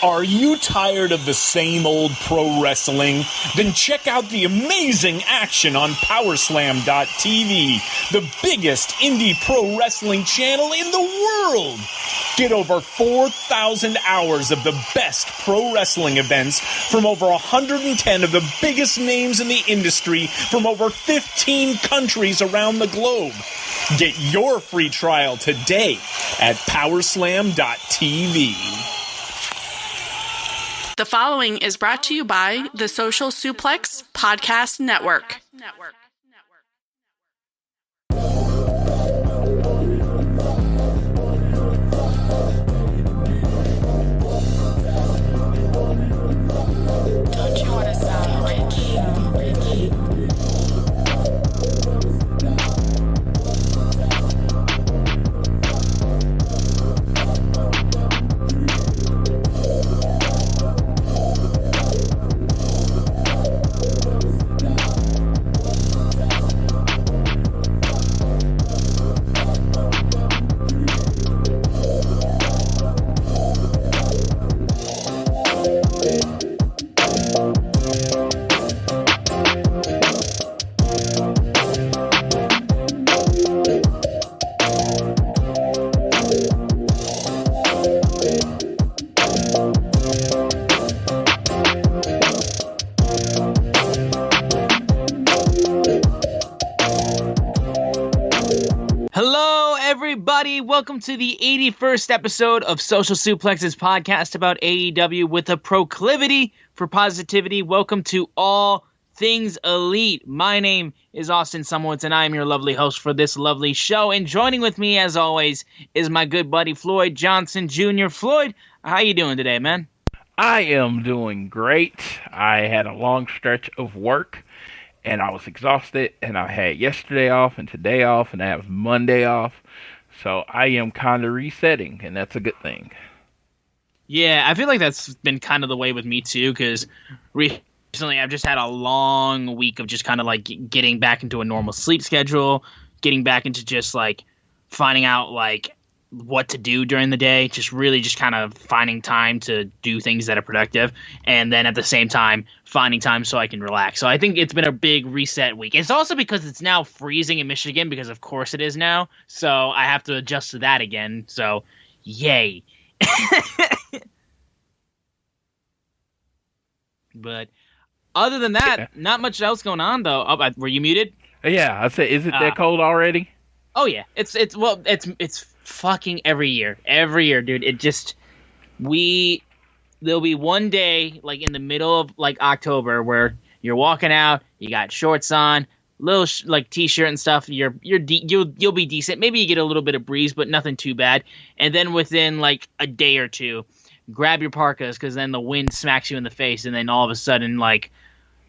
Are you tired of the same old pro wrestling? Then check out the amazing action on Powerslam.tv, the biggest indie pro wrestling channel in the world. Get over 4,000 hours of the best pro wrestling events from over 110 of the biggest names in the industry from over 15 countries around the globe. Get your free trial today at Powerslam.tv. The following is brought to you by the Social Suplex Podcast Network. Don't you want to sound rich? Welcome to the 81st episode of Social Suplex's podcast about AEW with a proclivity for positivity. Welcome to All Things Elite. My name is Austin Summerwoods, and I am your lovely host for this lovely show. And joining with me, as always, is my good buddy Floyd Johnson Jr. Floyd, how you doing today, man? I am doing great. I had a long stretch of work, and I was exhausted, and I had yesterday off and today off, and I have Monday off. So I am kind of resetting, and that's a good thing. Yeah, I feel like that's been kind of the way with me, too, because recently I've just had a long week of just kind of, like, getting back into a normal sleep schedule, getting back into just, like, finding out, like, what to do during the day, just really just kind of finding time to do things that are productive, and then at the same time finding time so I can relax. So I think it's been a big reset week. It's also because it's now freezing in Michigan, because of course it is now, so I have to adjust to that again, so yay. But other than that, not much else going on though. Oh, were you muted? Yeah, I said, is it that cold already? Oh yeah, it's fucking every year, dude. It just, there'll be one day, like, in the middle of, like, October where you're walking out, you got shorts on, little, like, t-shirt and stuff, you'll be decent. Maybe you get a little bit of breeze, but nothing too bad. And then within, like, a day or two, grab your parkas, because then the wind smacks you in the face, and then all of a sudden, like,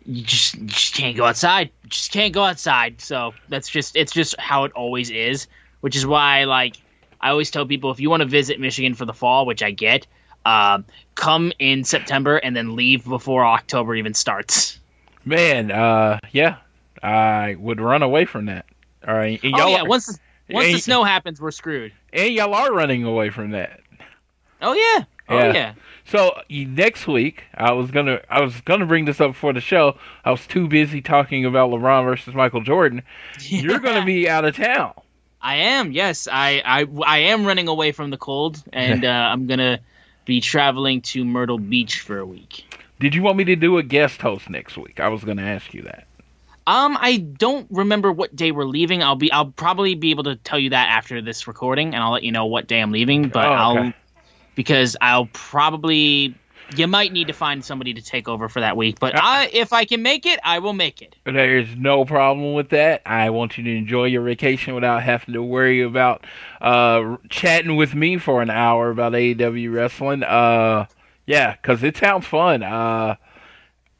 you just can't go outside. You just can't go outside. So it's just how it always is, which is why, like, I always tell people, if you want to visit Michigan for the fall, which I get, come in September and then leave before October even starts. Man, yeah, I would run away from that. All right. Once the snow happens, we're screwed. And y'all are running away from that. Oh yeah. Oh yeah. So next week, I was gonna bring this up before the show. I was too busy talking about LeBron versus Michael Jordan. Yeah. You're gonna be out of town. I am, yes. I am running away from the cold, and I'm going to be traveling to Myrtle Beach for a week. Did you want me to do a guest host next week? I was going to ask you that. I don't remember what day we're leaving. I'll probably be able to tell you that after this recording, and I'll let you know what day I'm leaving, but because I'll probably... You might need to find somebody to take over for that week, but if I can make it, I will make it. There's no problem with that. I want you to enjoy your vacation without having to worry about chatting with me for an hour about AEW wrestling. Yeah, because it sounds fun. I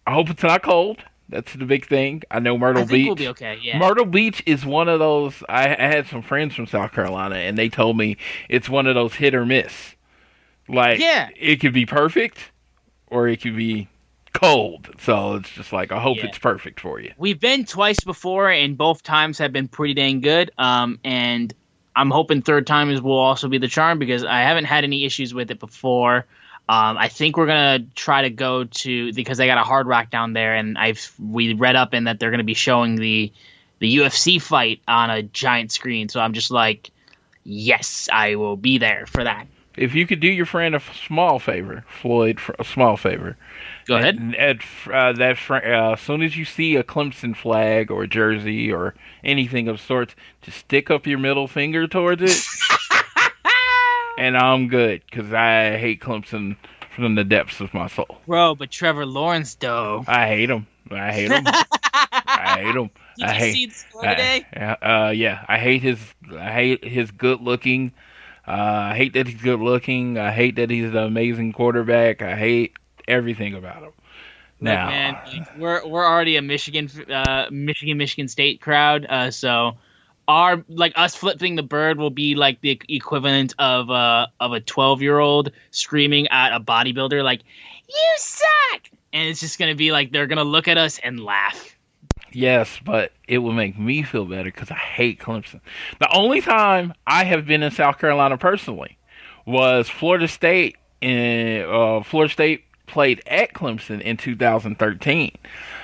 hope it's not cold. That's the big thing. I know Myrtle Beach. I think we'll be okay, yeah. Myrtle Beach is one of those... I had some friends from South Carolina, and they told me it's one of those hit or miss. Like, it could be perfect, or it could be cold. So it's just like, I hope it's perfect for you. We've been twice before, and both times have been pretty dang good. And I'm hoping third time will also be the charm, because I haven't had any issues with it before. I think we're gonna try to go to, because they got a Hard Rock down there, and we read up in that they're gonna be showing the UFC fight on a giant screen. So I'm just like, yes, I will be there for that. If you could do your friend a small favor, Floyd, a small favor. Go ahead. As soon as you see a Clemson flag or a jersey or anything of sorts, just stick up your middle finger towards it, and I'm good, because I hate Clemson from the depths of my soul. Bro, but Trevor Lawrence, though. I hate him. I hate him. Did you see the score today? Yeah. I hate his good looking. I hate that he's good looking. I hate that he's an amazing quarterback. I hate everything about him. Now, look, man, we're already a Michigan State crowd. So us flipping the bird will be like the equivalent of a 12-year-old screaming at a bodybuilder like, "You suck!" And it's just gonna be like they're gonna look at us and laugh. Yes, but it will make me feel better because I hate Clemson. The only time I have been in South Carolina personally was Florida State. Florida State played at Clemson in 2013.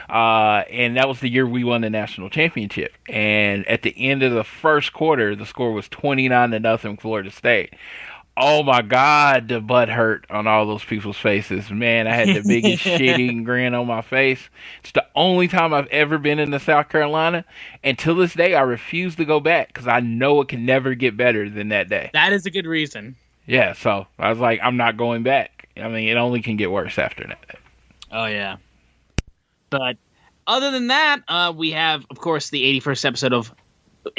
And that was the year we won the national championship. And at the end of the first quarter, the score was 29-0 Florida State. Oh my God, the butt hurt on all those people's faces. Man, I had the biggest shitting grin on my face. It's the only time I've ever been into South Carolina. And till this day, I refuse to go back because I know it can never get better than that day. That is a good reason. Yeah, so I was like, I'm not going back. I mean, it only can get worse after that. Oh, yeah. But other than that, we have, of course, the 81st episode of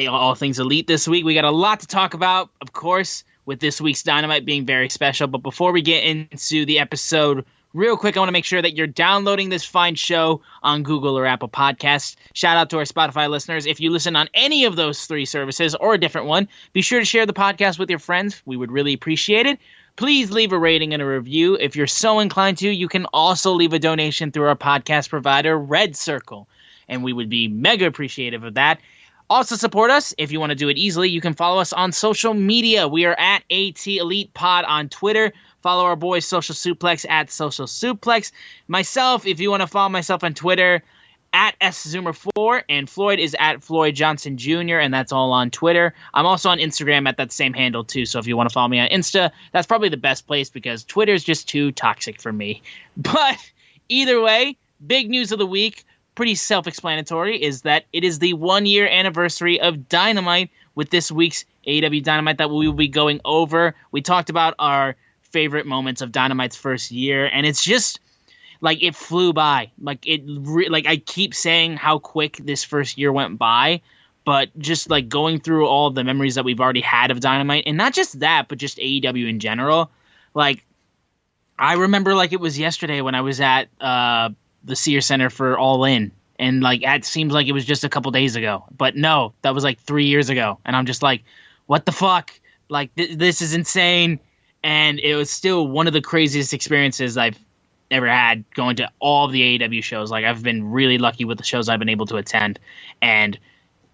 All Things Elite this week. We got a lot to talk about, of course, with this week's Dynamite being very special. But before we get into the episode, real quick, I want to make sure that you're downloading this fine show on Google or Apple Podcasts. Shout out to our Spotify listeners. If you listen on any of those three services or a different one, be sure to share the podcast with your friends. We would really appreciate it. Please leave a rating and a review. If you're so inclined to, you can also leave a donation through our podcast provider, Red Circle, and we would be mega appreciative of that. Also support us. If you want to do it easily, you can follow us on social media. We are at AT Elite Pod on Twitter. Follow our boy Social Suplex at Social Suplex. Myself, if you want to follow myself on Twitter, at SZoomer4, and Floyd is at Floyd Johnson Jr., and that's all on Twitter. I'm also on Instagram at that same handle, too, so if you want to follow me on Insta, that's probably the best place because Twitter is just too toxic for me. But either way, big news of the week, pretty self-explanatory, is that it is the 1-year anniversary of Dynamite with this week's AEW Dynamite that we will be going over. We talked about our favorite moments of Dynamite's first year, and it's just like it flew by. Like I keep saying how quick this first year went by, but just like going through all the memories that we've already had of Dynamite, and not just that, but just AEW in general. Like I remember like it was yesterday when I was at the Sears Center for All In, and like it seems like it was just a couple days ago, but no, that was like 3 years ago, and I'm just like, what the fuck? Like this is insane, and it was still one of the craziest experiences I've ever had going to all of the AEW shows. Like I've been really lucky with the shows I've been able to attend, and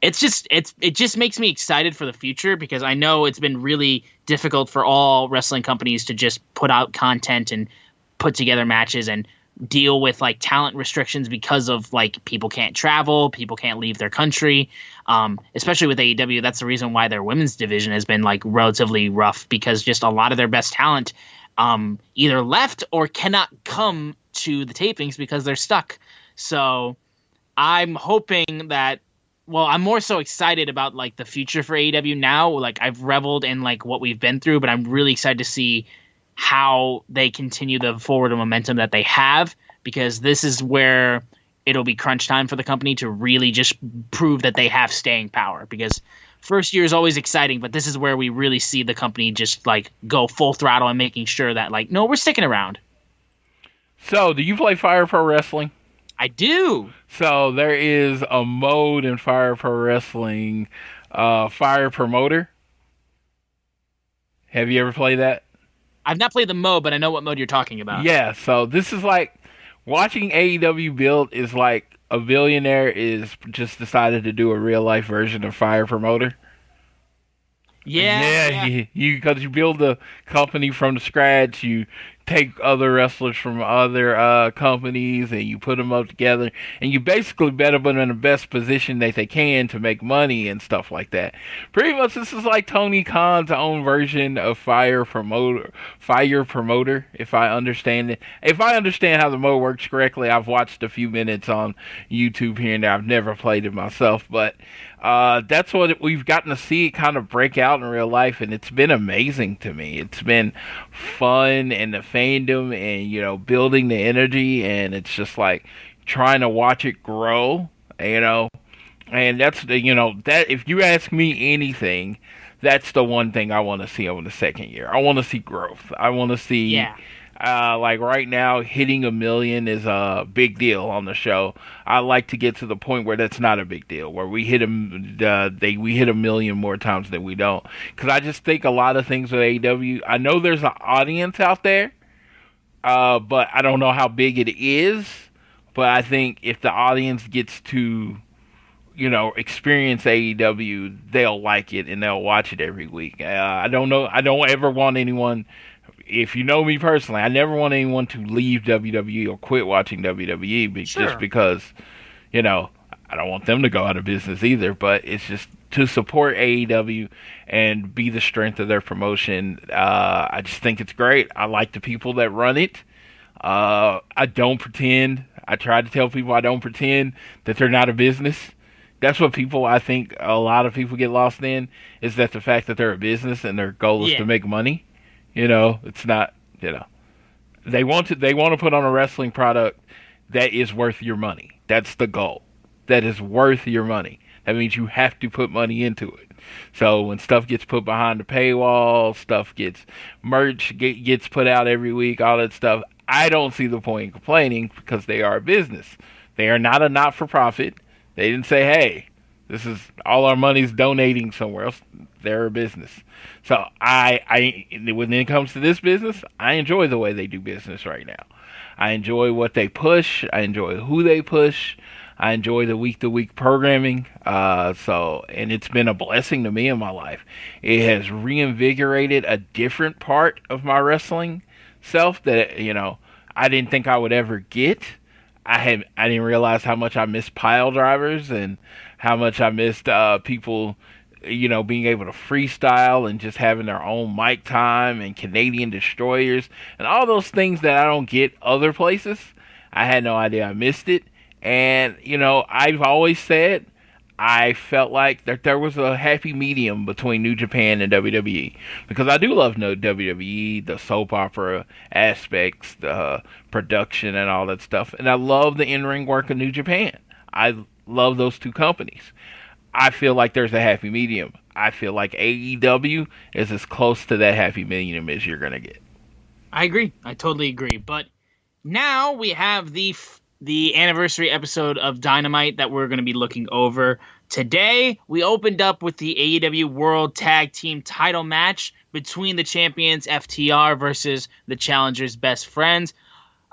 it just makes me excited for the future because I know it's been really difficult for all wrestling companies to just put out content and put together matches and deal with like talent restrictions because of like people can't travel, people can't leave their country. Especially with AEW, that's the reason why their women's division has been like relatively rough because just a lot of their best talent either left or cannot come to the tapings because they're stuck. So I'm hoping that, well, I'm more so excited about like the future for AEW now. Like I've reveled in like what we've been through, but I'm really excited to see how they continue the forward momentum that they have, because this is where it'll be crunch time for the company to really just prove that they have staying power, because first year is always exciting, but this is where we really see the company just like go full throttle and making sure that like, no, we're sticking around. So, do you play Fire Pro Wrestling? I do. So there is a mode in Fire Pro Wrestling, Fire Promoter. Have you ever played that? I've not played the mode, but I know what mode you're talking about. Yeah, so this is like watching AEW build is like a billionaire is just decided to do a real life version of Fire Promoter. Yeah. You because you build the company from scratch, you take other wrestlers from other companies and you put them up together and you basically better put them in the best position that they can to make money and stuff like that. Pretty much this is like Tony Khan's own version of Fire Promoter, if I understand it. If I understand how the mode works correctly. I've watched a few minutes on YouTube here and there. I've never played it myself, but that's what we've gotten to see it kind of break out in real life, and it's been amazing to me. It's been fun, and the fandom, and building the energy, and it's just like trying to watch it grow, and that's that. If you ask me anything, that's the one thing I want to see over the second year. I want to see growth. I want to see. Yeah. Like right now, hitting 1 million is a big deal on the show. I like to get to the point where that's not a big deal, where we hit we hit 1 million more times than we don't. Because I just think a lot of things with AEW. I know there's an audience out there, but I don't know how big it is. But I think if the audience gets to experience AEW, they'll like it and they'll watch it every week. I don't know. I don't ever want anyone. If you know me personally, I never want anyone to leave WWE or quit watching WWE just because, I don't want them to go out of business either. But it's just to support AEW and be the strength of their promotion. I just think it's great. I like the people that run it. I don't pretend. I try to tell people I don't pretend that they're not a business. That's what I think a lot of people get lost in, is that the fact that they're a business and their goal is to make money. It's not, they want to put on a wrestling product that is worth your money. That's the goal. That is worth your money. That means you have to put money into it. So when stuff gets put behind the paywall, merch gets put out every week, all that stuff, I don't see the point in complaining because they are a business. They are not a not-for-profit. They didn't say, hey, this is all our money's donating somewhere else. They're a business. So I when it comes to this business, I enjoy the way they do business right now. I enjoy what they push. I enjoy who they push. I enjoy the week-to-week programming. And it's been a blessing to me in my life. It has reinvigorated a different part of my wrestling self that I didn't think I would ever get. I didn't realize how much I missed pile drivers and how much I missed people, being able to freestyle and just having their own mic time and Canadian destroyers and all those things that I don't get other places. I had no idea I missed it. And, I've always said I felt like that there was a happy medium between New Japan and WWE, because I do love WWE, the soap opera aspects, the production and all that stuff. And I love the in-ring work of New Japan. I love those two companies. I feel like there's a happy medium. I feel like AEW is as close to that happy medium as you're going to get. I agree. I totally agree. But now we have the anniversary episode of Dynamite that we're going to be looking over today. We opened up with the AEW World Tag Team title match between the champions FTR versus the challengers Best Friends.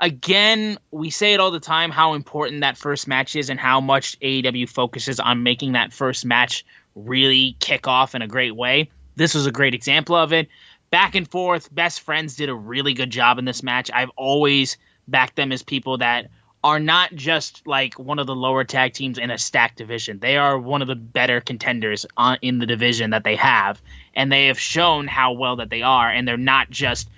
Again, we say it all the time how important that first match is and how much AEW focuses on making that first match really kick off in a great way. This was a great example of it. Back and forth, Best Friends did a really good job in this match. I've always backed them as people that are not just like one of the lower tag teams in a stacked division. They are one of the better contenders in the division that they have, and they have shown how well that they are, and they're not just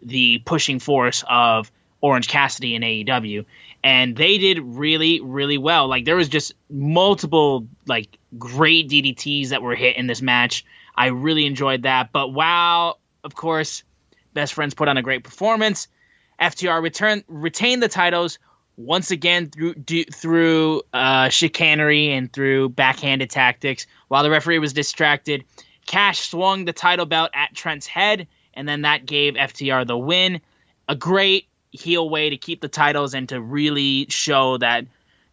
the pushing force of Orange Cassidy in AEW. And they did really, really well. Like, there was just multiple like great DDTs that were hit in this match. I really enjoyed that. But while, of course, Best Friends put on a great performance, FTR retained the titles once again through chicanery and through backhanded tactics. While the referee was distracted, Cash swung the title belt at Trent's head, and then that gave FTR the win. A great heel way to keep the titles and to really show that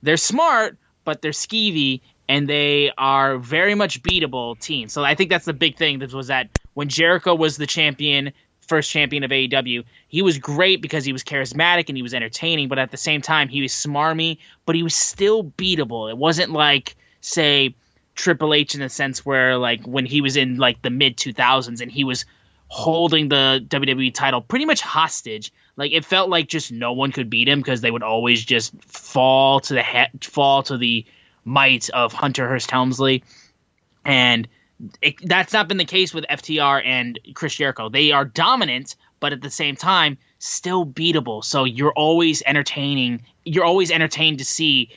they're smart, but they're skeevy, and they are very much beatable team. So I think that's the big thing. This was that when Jericho was the champion, first champion of AEW, he was great because he was charismatic and he was entertaining, but at the same time, he was smarmy, but he was still beatable. It wasn't like, say, Triple H in the sense where, like, when he was in, like, the mid-2000s and he was holding the WWE title pretty much hostage. Like, it felt like just no one could beat him because they would always just fall to the might of Hunter Hearst Helmsley. And that's not been the case with FTR and Chris Jericho. They are dominant, but at the same time, still beatable. So you're always entertained to see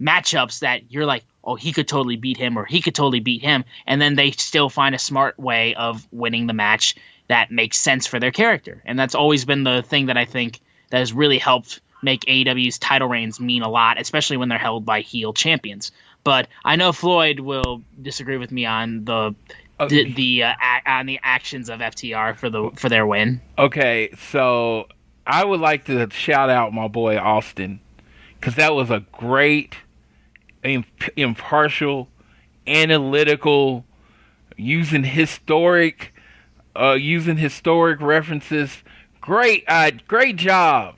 matchups that you're like, oh, he could totally beat him, or he could totally beat him. And then they still find a smart way of winning the match that makes sense for their character. And that's always been the thing that I think that has really helped make AEW's title reigns mean a lot, especially when they're held by heel champions. But I know Floyd will disagree with me on the actions of FTR for their win. Okay, so I would like to shout out my boy Austin, because that was a great, impartial, analytical, using historic references. Great job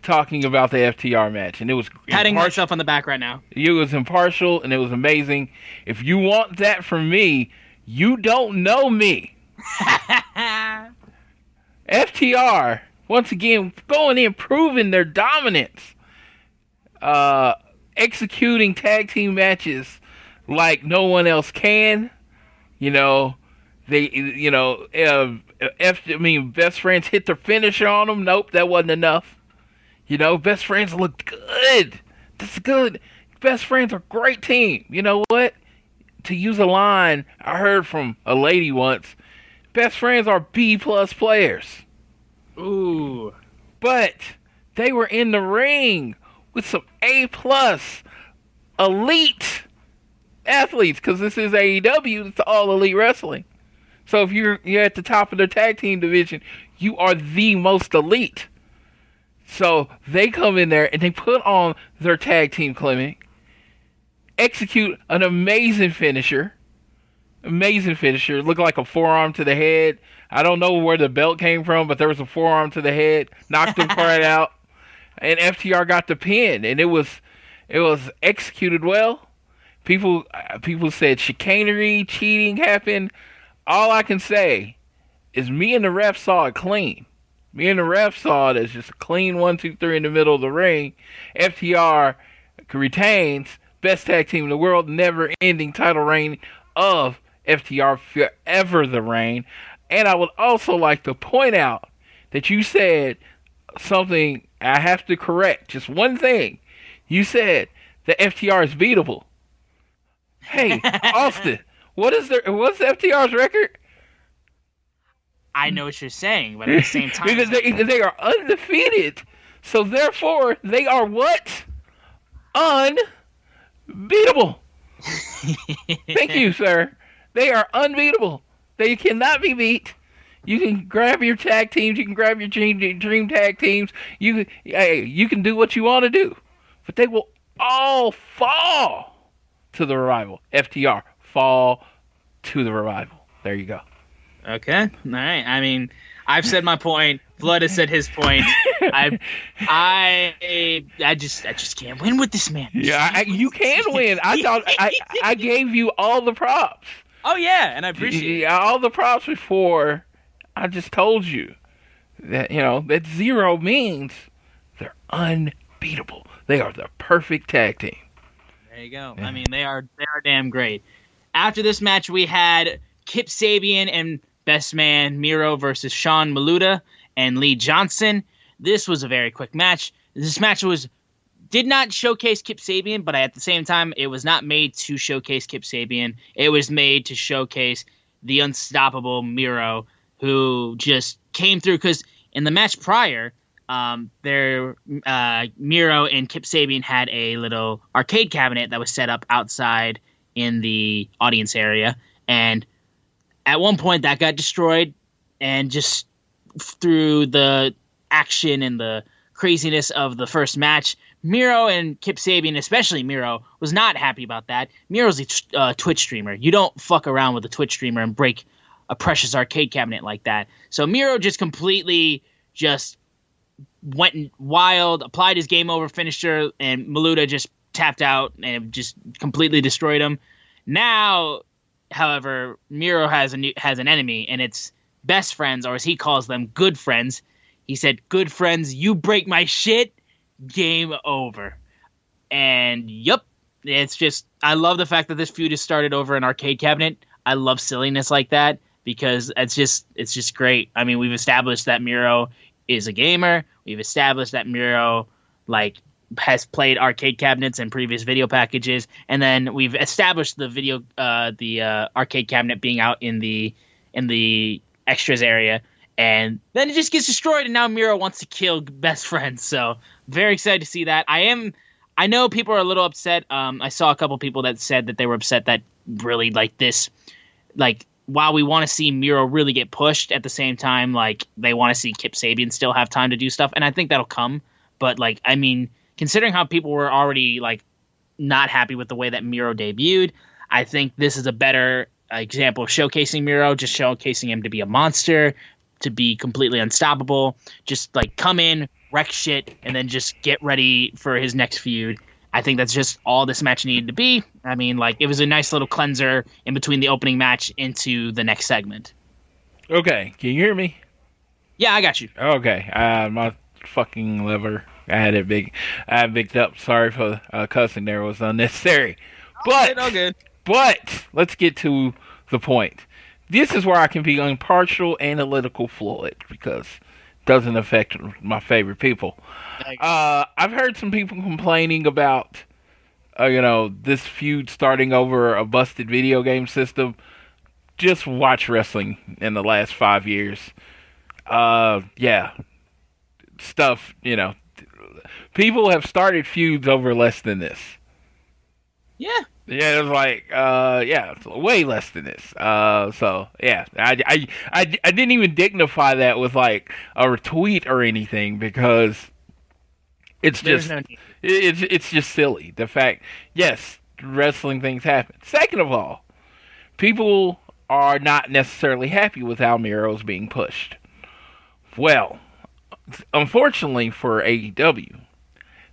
talking about the FTR match, and it was patting myself on the back right now. It was impartial and it was amazing. If you want that from me, you don't know me. FTR once again going in, proving their dominance, executing tag team matches like no one else can. Best Friends hit their finisher on them. Nope, that wasn't enough. Best Friends looked good. That's good. Best Friends are a great team. You know what? To use a line I heard from a lady once, Best Friends are B+ players. Ooh. But they were in the ring with some A+ elite athletes, because this is AEW. It's all elite wrestling. So if you're at the top of the tag team division, you are the most elite. So they come in there and they put on their tag team clinic, execute an amazing finisher. Looked like a forearm to the head. I don't know where the belt came from, but there was a forearm to the head. Knocked him right out. And FTR got the pin, and it was executed well. People said chicanery, cheating happened. All I can say is me and the ref saw it clean. Me and the ref saw it as just a clean 1, 2, 3 in the middle of the ring. FTR retains best tag team in the world, never-ending title reign of FTR, forever the reign. And I would also like to point out that you said something I have to correct. Just one thing. You said that FTR is beatable. Hey, Austin, what's FTR's record? I know what you're saying, but at the same time... Because they are undefeated. So therefore, they are what? Unbeatable. Thank you, sir. They are unbeatable. They cannot be beat. You can grab your tag teams. You can grab your dream tag teams. You can do what you want to do. But they will all fall to the Revival. FTR, fall to the Revival. There you go. Okay. All right. I mean, I've said my point. Flood has said his point. I just can't win with this man. Yeah, you can win. I thought I gave you all the props. Oh yeah, and I appreciate all the props before. I just told you that that 0 means they're unbeatable. They are the perfect tag team. There you go. Yeah. I mean, they are damn great. After this match, we had Kip Sabian and Best Man Miro versus Sean Maluda and Lee Johnson. This was a very quick match. This match did not showcase Kip Sabian, but at the same time, it was not made to showcase Kip Sabian. It was made to showcase the unstoppable Miro, who just came through. Because in the match prior, Miro and Kip Sabian had a little arcade cabinet that was set up outside in the audience area, and at one point that got destroyed, and just through the action and the craziness of the first match, Miro and Kip Sabian, especially Miro, was not happy about that. Miro's a Twitch streamer. You don't fuck around with a Twitch streamer and break a precious arcade cabinet like that. So Miro just completely just went wild, applied his game over finisher, and Maluda just tapped out and just completely destroyed him. Now, however, Miro has an enemy, and it's best friends, or as he calls them, good friends. He said, "Good friends, you break my shit, game over." And yep, it's just, I love the fact that this feud is started over an arcade cabinet. I love silliness like that because it's just great. I mean, we've established that Miro is a gamer. We've established that Miro has played arcade cabinets in previous video packages, and then we've established the arcade cabinet being out in the extras area, and then it just gets destroyed, and now Miro wants to kill best friends. So very excited to see that. I know people are a little upset. I saw a couple people that said that they were upset that really while we want to see Miro really get pushed, at the same time, they want to see Kip Sabian still have time to do stuff. And I think that'll come. But considering how people were already not happy with the way that Miro debuted, I think this is a better example of showcasing Miro, just showcasing him to be a monster, to be completely unstoppable, just come in, wreck shit, and then just get ready for his next feud. I think that's just all this match needed to be. I mean, it was a nice little cleanser in between the opening match into the next segment. Okay, can you hear me? Yeah, I got you. Okay, my fucking liver, I had it bigged up. Sorry for cussing there, it was unnecessary. All good. But let's get to the point. This is where I can be impartial, analytical, fluid, because it doesn't affect my favorite people. I've heard some people complaining about, this feud starting over a busted video game system. Just watch wrestling in the last 5 years. Stuff, people have started feuds over less than this. Yeah. Yeah, it was it's way less than this. So yeah, I didn't even dignify that with a retweet or anything because it's just it's just silly. The fact, yes, wrestling things happen. Second of all, people are not necessarily happy with how Miro's being pushed. Well, unfortunately for AEW,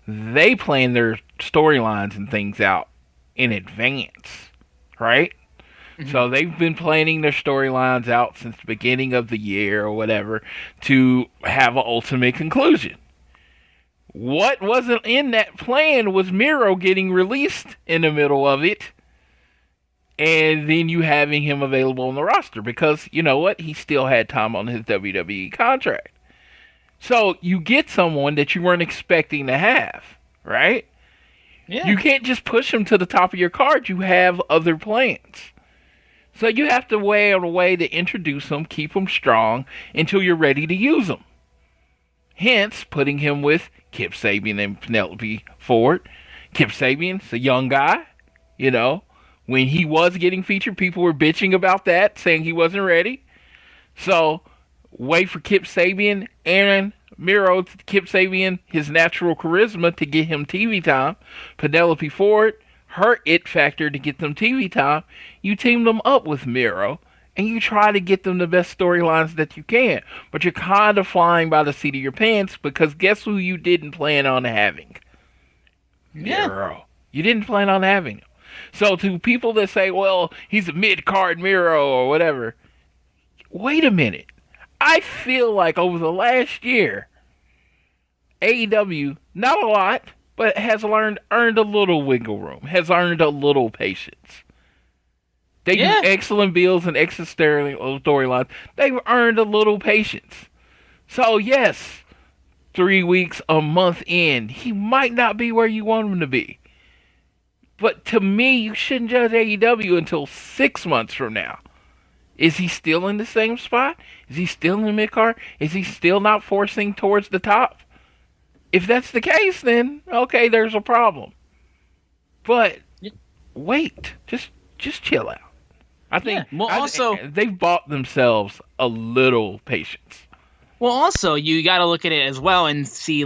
they plan their storylines and things out in advance, right? Mm-hmm. So they've been planning their storylines out since the beginning of the year or whatever to have an ultimate conclusion. What wasn't in that plan was Miro getting released in the middle of it, and then you having him available on the roster because, you know what, he still had time on his WWE contract. So you get someone that you weren't expecting to have, right? Yeah. You can't just push him to the top of your card. You have other plans. So you have to weigh out a way to introduce him, keep him strong, until you're ready to use him. Hence, putting him with Kip Sabian and Penelope Ford. Kip Sabian's a young guy. When he was getting featured, people were bitching about that, saying he wasn't ready. So, wait for Kip Sabian and Miro, Kip Sabian, his natural charisma to get him TV time. Penelope Ford, her it factor to get them TV time. You team them up with Miro, and you try to get them the best storylines that you can. But you're kind of flying by the seat of your pants because guess who you didn't plan on having? Yeah. Miro. You didn't plan on having him. So to people that say, well, he's a mid-card Miro or whatever, wait a minute. I feel like over the last year, AEW, not a lot, but has earned a little wiggle room, has earned a little patience. They do excellent builds and excellent storylines. They've earned a little patience. So yes, 3 weeks, a month in, he might not be where you want him to be. But to me, you shouldn't judge AEW until 6 months from now. Is he still in the same spot? Is he still in the mid-card? Is he still not forcing towards the top? If that's the case, then, okay, there's a problem. But, wait. Just chill out. I think they've bought themselves a little patience. Well, also, you got to look at it as well and see,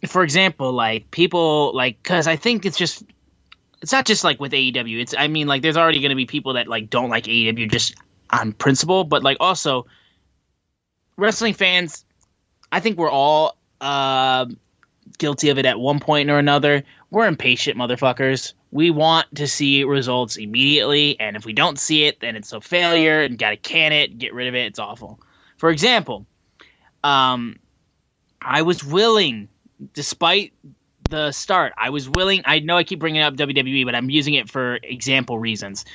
for example, people, because I think it's not just, with AEW. There's already going to be people that, don't like AEW just on principle, but also wrestling fans, I think we're all guilty of it at one point or another. We're impatient motherfuckers. We want to see results immediately, and if we don't see it, then it's a failure and gotta can it, get rid of it. It's awful. For example, I was willing, despite the start, I know I keep bringing up WWE, but I'm using it for example reasons.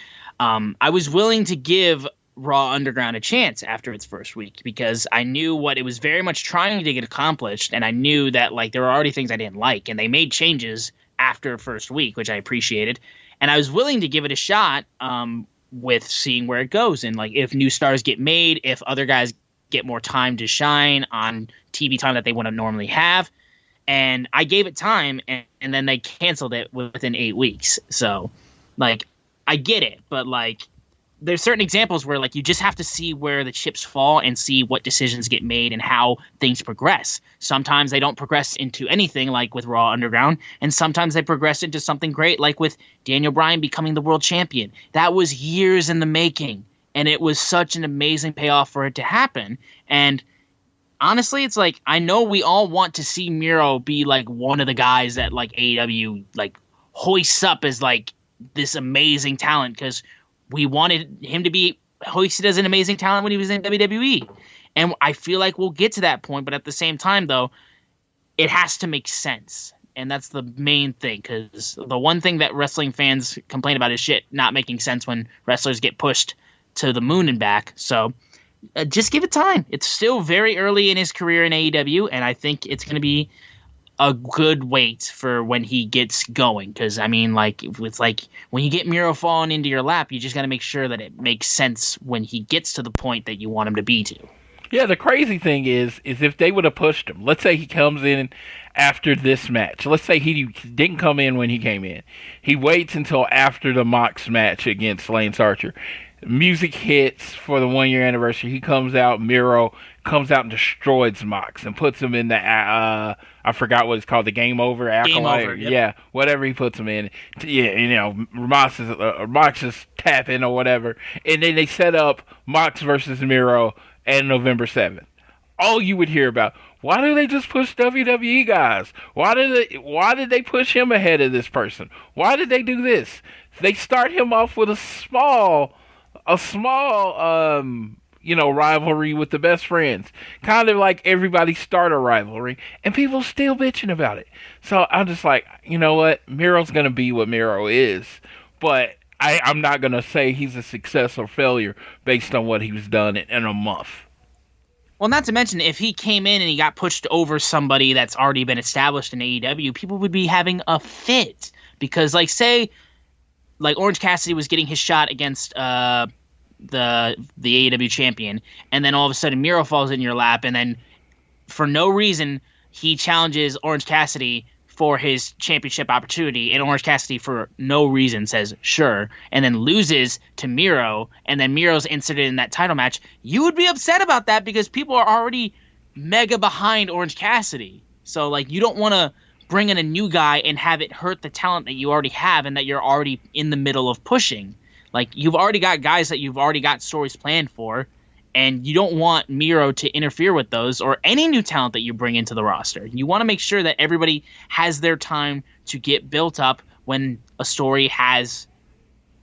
I was willing to give Raw Underground a chance after its first week because I knew what it was very much trying to get accomplished, and I knew that like there were already things I didn't like, and they made changes after first week, which I appreciated, and I was willing to give it a shot with seeing where it goes, and like if new stars get made, if other guys get more time to shine on TV time that they wouldn't normally have. And I gave it time, and then they canceled it within 8 weeks. So, like, I get it, but like, there's certain examples where like you just have to see where the chips fall and see what decisions get made and how things progress. Sometimes they don't progress into anything, like with Raw Underground, and sometimes they progress into something great, like with Daniel Bryan becoming the world champion. That was years in the making, and it was such an amazing payoff for it to happen. And honestly, it's like, I know we all want to see Miro be like one of the guys that like AEW like hoists up as like this amazing talent, because we wanted him to be hoisted as an amazing talent when he was in WWE. And I feel like we'll get to that point, but at the same time, though, it has to make sense. And that's the main thing, because the one thing that wrestling fans complain about is shit not making sense when wrestlers get pushed to the moon and back. So just give it time. It's still very early in his career in AEW, and I think it's going to be a good wait for when he gets going. Because, I mean, like, it's like when you get Miro falling into your lap, you just got to make sure that it makes sense when he gets to the point that you want him to be to. Yeah, the crazy thing is if they would have pushed him, let's say he comes in after this match. Let's say he didn't come in when he came in. He waits until after the Mox match against Lance Archer. Music hits for the 1 year anniversary. He comes out, Miro comes out and destroys Mox and puts him in the, I forgot what it's called, the Game Over Acolyte. Game Over, yep. Yeah, whatever he puts him in. Yeah, you know, Mox is tapping or whatever. And then they set up Mox versus Miro and November 7th. All you would hear about, why do they just push WWE guys? Why did they push him ahead of this person? Why did they do this? They start him off with a small rivalry with the best friends. Kind of like everybody start a rivalry, and people still bitching about it. So I'm just like, you know what? Miro's going to be what Miro is, but I'm not going to say he's a success or failure based on what he's done in a month. Well, not to mention, if he came in and he got pushed over somebody that's already been established in AEW, people would be having a fit. Because, like, say, like Orange Cassidy was getting his shot against the AEW champion, and then all of a sudden Miro falls in your lap, and then for no reason he challenges Orange Cassidy for his championship opportunity, and Orange Cassidy for no reason says sure, and then loses to Miro, and then Miro's inserted in that title match, you would be upset about that because people are already mega behind Orange Cassidy. So like, you don't want to bring in a new guy and have it hurt the talent that you already have and that you're already in the middle of pushing. Like, you've already got guys that you've already got stories planned for, and you don't want Miro to interfere with those or any new talent that you bring into the roster. You want to make sure that everybody has their time to get built up when a story has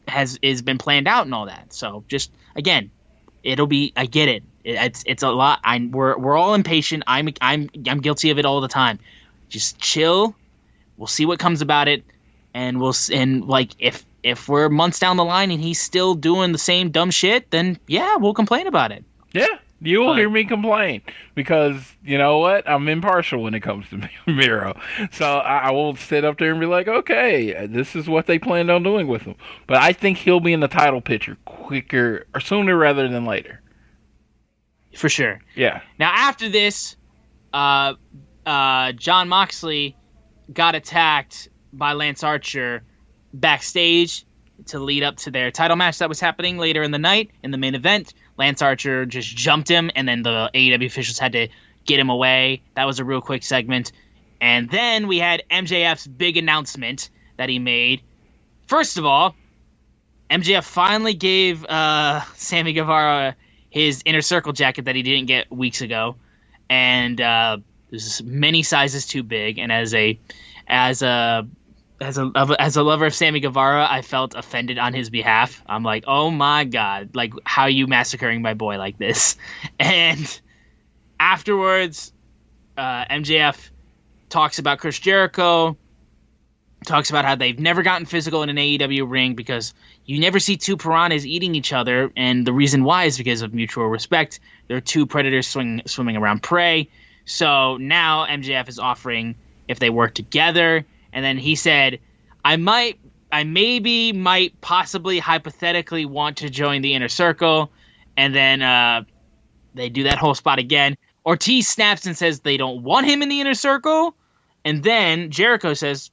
been planned out and all that. So just, again, I get it. It's a lot. We're all impatient. I'm guilty of it all the time. Just chill. We'll see what comes about it, and if we're months down the line and he's still doing the same dumb shit, then yeah, we'll complain about it. Yeah, you will hear me complain because, you know what, I'm impartial when it comes to Miro. So I won't sit up there and be like, okay, this is what they planned on doing with him. But I think he'll be in the title picture quicker or sooner rather than later. For sure. Yeah. Now after this, Jon Moxley got attacked by Lance Archer backstage to lead up to their title match that was happening later in the night in the main event. Lance Archer just jumped him, and then the AEW officials had to get him away. That was a real quick segment. And then we had MJF's big announcement that he made. First of all, MJF finally gave Sammy Guevara his Inner Circle jacket that he didn't get weeks ago. And this is many sizes too big, and as a as a lover of Sammy Guevara, I felt offended on his behalf. I'm like, oh my god, like how are you massacring my boy like this? And afterwards, MJF talks about Chris Jericho, talks about how they've never gotten physical in an AEW ring because you never see two piranhas eating each other, and the reason why is because of mutual respect. They're two predators swimming around prey. So now MJF is offering if they work together, and then he said, I maybe might possibly hypothetically want to join the Inner Circle, and then they do that whole spot again. Ortiz snaps and says they don't want him in the Inner Circle, and then Jericho says,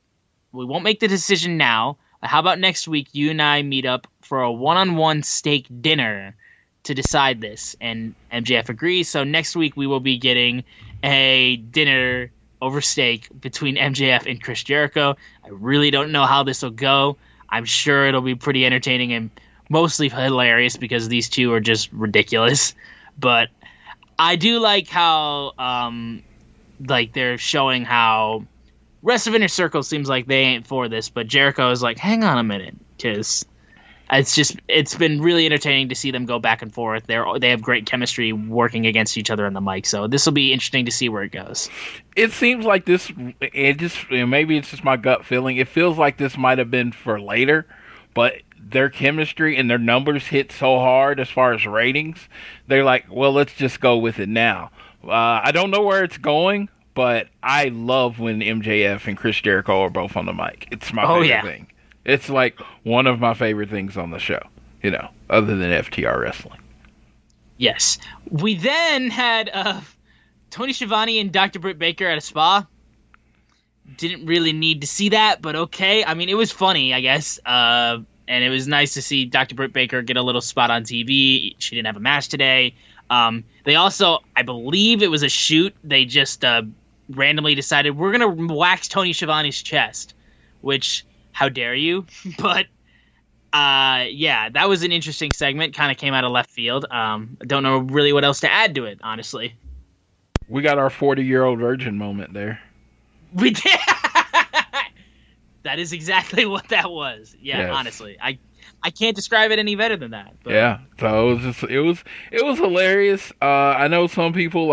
we won't make the decision now. How about next week you and I meet up for a one-on-one steak dinner to decide this? And MJF agrees. So next week we will be getting a dinner over steak between MJF and Chris Jericho. I really don't know how this will go. I'm sure it'll be pretty entertaining and mostly hilarious because these two are just ridiculous. But I do like how like they're showing how rest of Inner Circle seems like they ain't for this, but Jericho is like, hang on a minute, because it's been really entertaining to see them go back and forth. They have great chemistry working against each other on the mic, so this will be interesting to see where it goes. It seems like this, maybe it's just my gut feeling. It feels like this might have been for later, but their chemistry and their numbers hit so hard as far as ratings. They're like, well, let's just go with it now. I don't know where it's going, but I love when MJF and Chris Jericho are both on the mic. It's my favorite thing. It's like one of my favorite things on the show, other than FTR wrestling. Yes. We then had Tony Schiavone and Dr. Britt Baker at a spa. Didn't really need to see that, but okay. I mean, it was funny, I guess. And it was nice to see Dr. Britt Baker get a little spot on TV. She didn't have a match today. They also, I believe it was a shoot. They just randomly decided we're going to wax Tony Schiavone's chest, which, how dare you? But, yeah, that was an interesting segment. Kind of came out of left field. I don't know really what else to add to it, honestly. We got our 40-year-old virgin moment there. We did. That is exactly what that was. Yeah, yes. Honestly. I can't describe it any better than that. But. Yeah, so it was hilarious. I know some people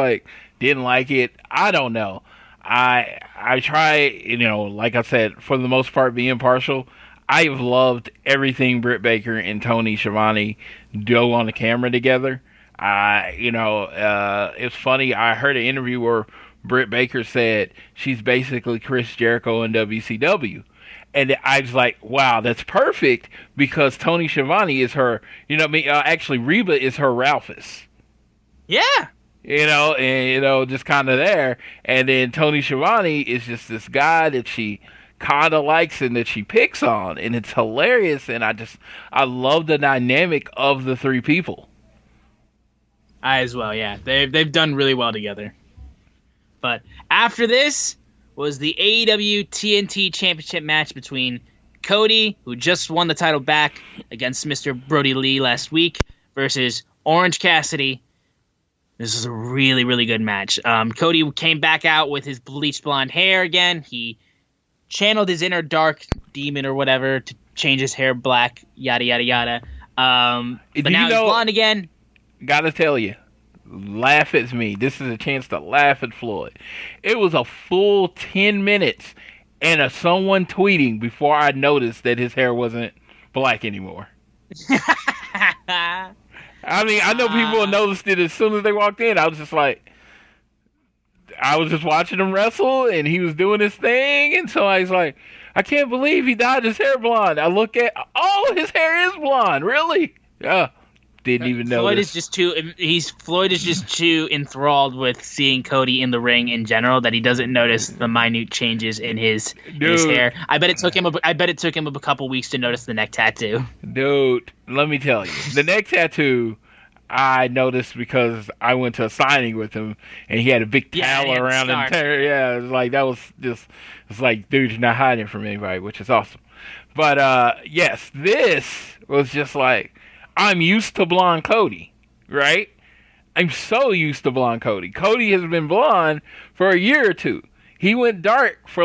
didn't like it. I don't know. I try, like I said, for the most part, be impartial. I've loved everything Britt Baker and Tony Schiavone do on the camera together. It's funny. I heard an interview where Britt Baker said she's basically Chris Jericho in WCW. And I was like, wow, that's perfect because Tony Schiavone is her, actually Reba is her Ralphus. Yeah. Just kind of there. And then Tony Schiavone is just this guy that she kind of likes and that she picks on. And it's hilarious. And I love the dynamic of the three people. I as well, yeah. They've done really well together. But after this was the AEW TNT Championship match between Cody, who just won the title back against Mr. Brody Lee last week, versus Orange Cassidy. This is a really, really good match. Cody came back out with his bleached blonde hair again. He channeled his inner dark demon or whatever to change his hair black, yada, yada, yada. But now he's blonde again. Gotta tell you. Laugh at me. This is a chance to laugh at Floyd. It was a full 10 minutes and someone tweeting before I noticed that his hair wasn't black anymore. I mean, I know people noticed it as soon as they walked in. I was just watching him wrestle and he was doing his thing. And so I was like, I can't believe he dyed his hair blonde. I look at, his hair is blonde. Really? Yeah. Didn't even know. Floyd is just too enthralled with seeing Cody in the ring in general that he doesn't notice the minute changes in his hair. I bet it took him a couple weeks to notice the neck tattoo. Dude, let me tell you, the neck tattoo I noticed because I went to a signing with him and he had a big towel around him. Yeah, it was like that was just. It's like, dude, you're not hiding from anybody, which is awesome. But yes, this was just like. I'm used to blonde Cody, right? I'm so used to blonde Cody. Cody has been blonde for a year or two. He went dark for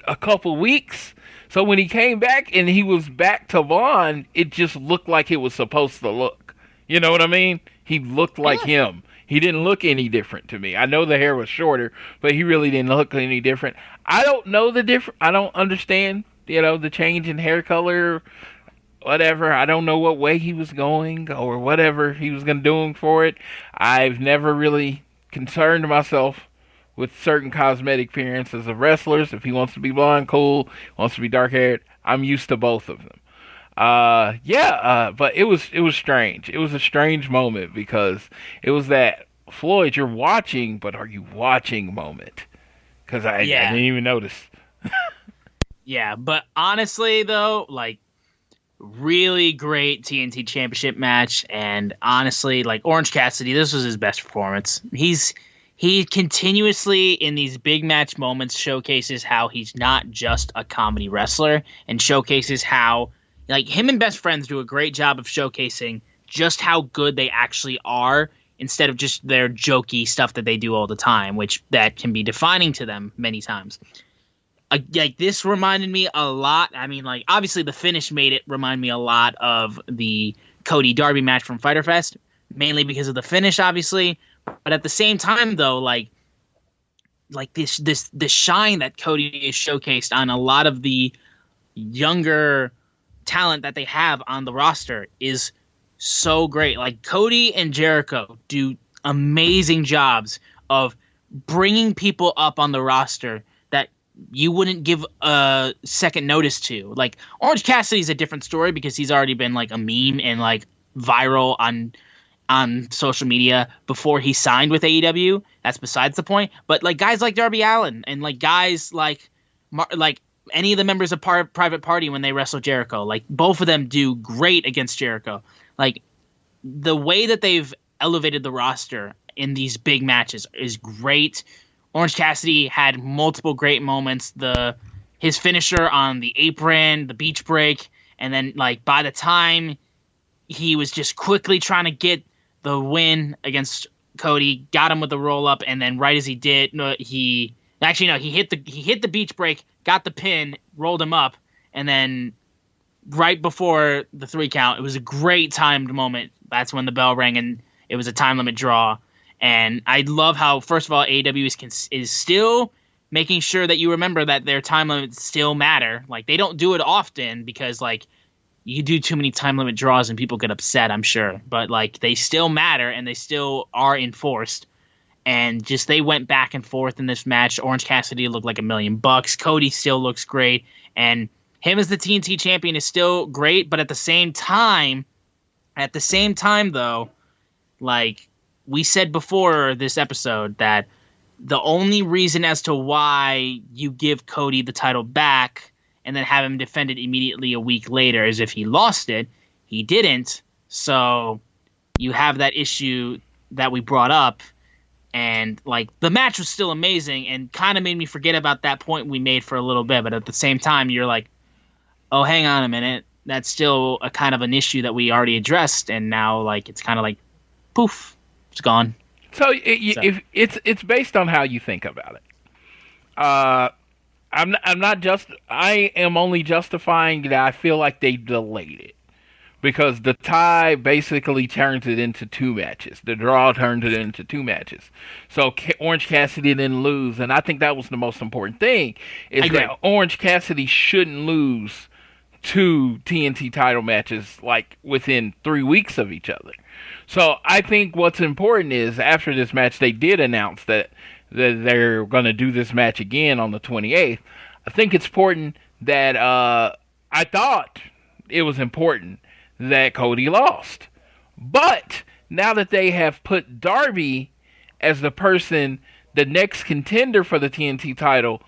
a couple weeks. So when he came back and he was back to Vaughn, it just looked like it was supposed to look. You know what I mean? He looked like him. He didn't look any different to me. I know the hair was shorter, but he really didn't look any different. I don't know the difference. I don't understand, the change in hair color, whatever. I don't know what way he was going or whatever he was going to do for it. I've never really concerned myself with certain cosmetic appearances of wrestlers. If he wants to be blonde, cool. Wants to be dark-haired, I'm used to both of them. But it was strange. It was a strange moment because it was that Floyd, you're watching, but are you watching moment? Because I didn't even notice. Yeah, but honestly though, like, really great TNT Championship match, and honestly, like, Orange Cassidy, this was his best performance. He continuously in these big match moments showcases how he's not just a comedy wrestler, and showcases how, like, him and Best Friends do a great job of showcasing just how good they actually are instead of just their jokey stuff that they do all the time, which that can be defining to them many times. Like, this reminded me a lot. I mean, like, obviously the finish made it remind me a lot of the Cody Darby match from Fyter Fest, mainly because of the finish, obviously. But at the same time, though, like this shine that Cody is showcased on a lot of the younger talent that they have on the roster is so great. Like, Cody and Jericho do amazing jobs of bringing people up on the roster that you wouldn't give a second notice to. Like, Orange Cassidy's a different story because he's already been, like, a meme and, like, viral on social media before he signed with AEW. That's besides the point. But, like, guys like Darby Allin and, like, guys like any of the members of Private Party when they wrestle Jericho, like, both of them do great against Jericho. Like, the way that they've elevated the roster in these big matches is great. Orange Cassidy had multiple great moments. His finisher on the apron, the beach break, and then, like, by the time he was just quickly trying to get the win against Cody, got him with the roll up, and then right as he did, he hit the beach break, got the pin, rolled him up, and then right before the 3 count, it was a great timed moment. That's when the bell rang, and it was a time limit draw. And I love how, first of all, AEW is still making sure that you remember that their time limits still matter. Like, they don't do it often because, like, you do too many time limit draws and people get upset, I'm sure. But, like, they still matter and they still are enforced. And just they went back and forth in this match. Orange Cassidy looked like $1 million. Cody still looks great. And him as the TNT champion is still great. But at the same time, though, like we said before this episode, that the only reason as to why you give Cody the title back and then have him defend it immediately a week later is if he lost it. He didn't. So you have that issue that we brought up. And, like, the match was still amazing and kind of made me forget about that point we made for a little bit. But at the same time, you're like, oh, hang on a minute. That's still a kind of an issue that we already addressed. And now, like, it's kind of like, poof, it's gone. So if it's based on how you think about it. I am only justifying that I feel like they delayed it. Because the tie basically turns it into 2 matches. The draw turned it into 2 matches. So Orange Cassidy didn't lose, and I think that was the most important thing, is that Orange Cassidy shouldn't lose 2 TNT title matches, like, within 3 weeks of each other. So I think what's important is, after this match, they did announce that they're going to do this match again on the 28th. I think it's important that, I thought it was important that Cody lost. But now that they have put Darby as the next contender for the TNT title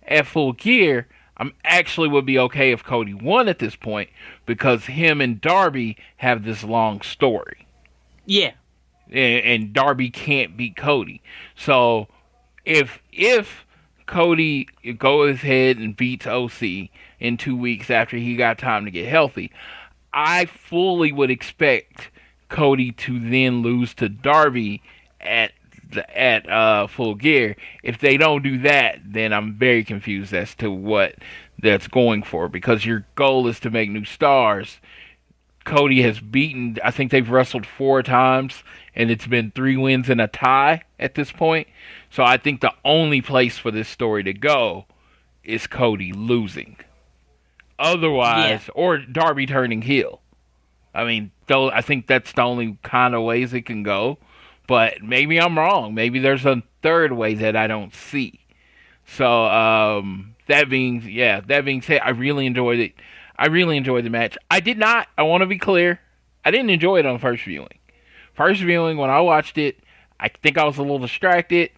at Full Gear, I'm actually would be okay if Cody won at this point, because him and Darby have this long story. Yeah. And Darby can't beat Cody. So if Cody goes ahead and beats OC in 2 weeks after he got time to get healthy, I fully would expect Cody to then lose to Darby at at Full Gear. If they don't do that, then I'm very confused as to what that's going for, because your goal is to make new stars. Cody has beaten, I think they've wrestled 4 times, and it's been 3 wins and a tie at this point. So I think the only place for this story to go is Cody losing. Otherwise, or Darby turning heel. I mean, though, I think that's the only kind of ways it can go. But maybe I'm wrong. Maybe there's a third way that I don't see. So that being said, I really enjoyed it. I really enjoyed the match. I want to be clear, I didn't enjoy it on first viewing. First viewing, when I watched it, I think I was a little distracted.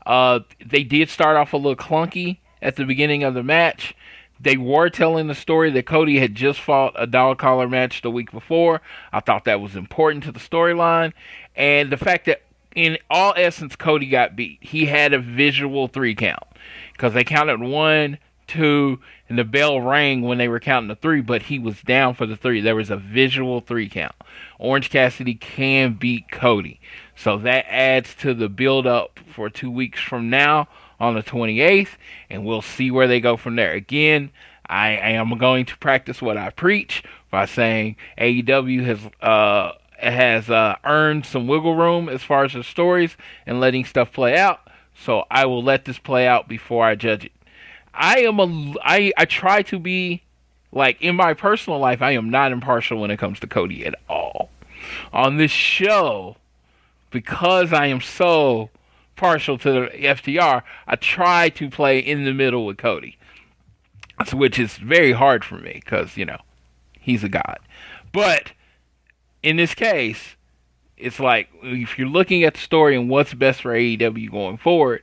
They did start off a little clunky at the beginning of the match. They were telling the story that Cody had just fought a dog collar match the week before. I thought that was important to the storyline. And the fact that, in all essence, Cody got beat. He had a visual 3 count. Because they counted 1, 2, and the bell rang when they were counting the 3, but he was down for the 3. There was a visual 3 count. Orange Cassidy can beat Cody. So that adds to the build-up for 2 weeks from now on the 28th, and we'll see where they go from there. Again, I am going to practice what I preach by saying AEW has earned some wiggle room as far as the stories and letting stuff play out. So I will let this play out before I judge it. I try to be, like, in my personal life, I am not impartial when it comes to Cody at all. On this show, because I am so partial to the FTR, I try to play in the middle with Cody, which is very hard for me because, he's a god. But in this case, it's like, if you're looking at the story and what's best for AEW going forward,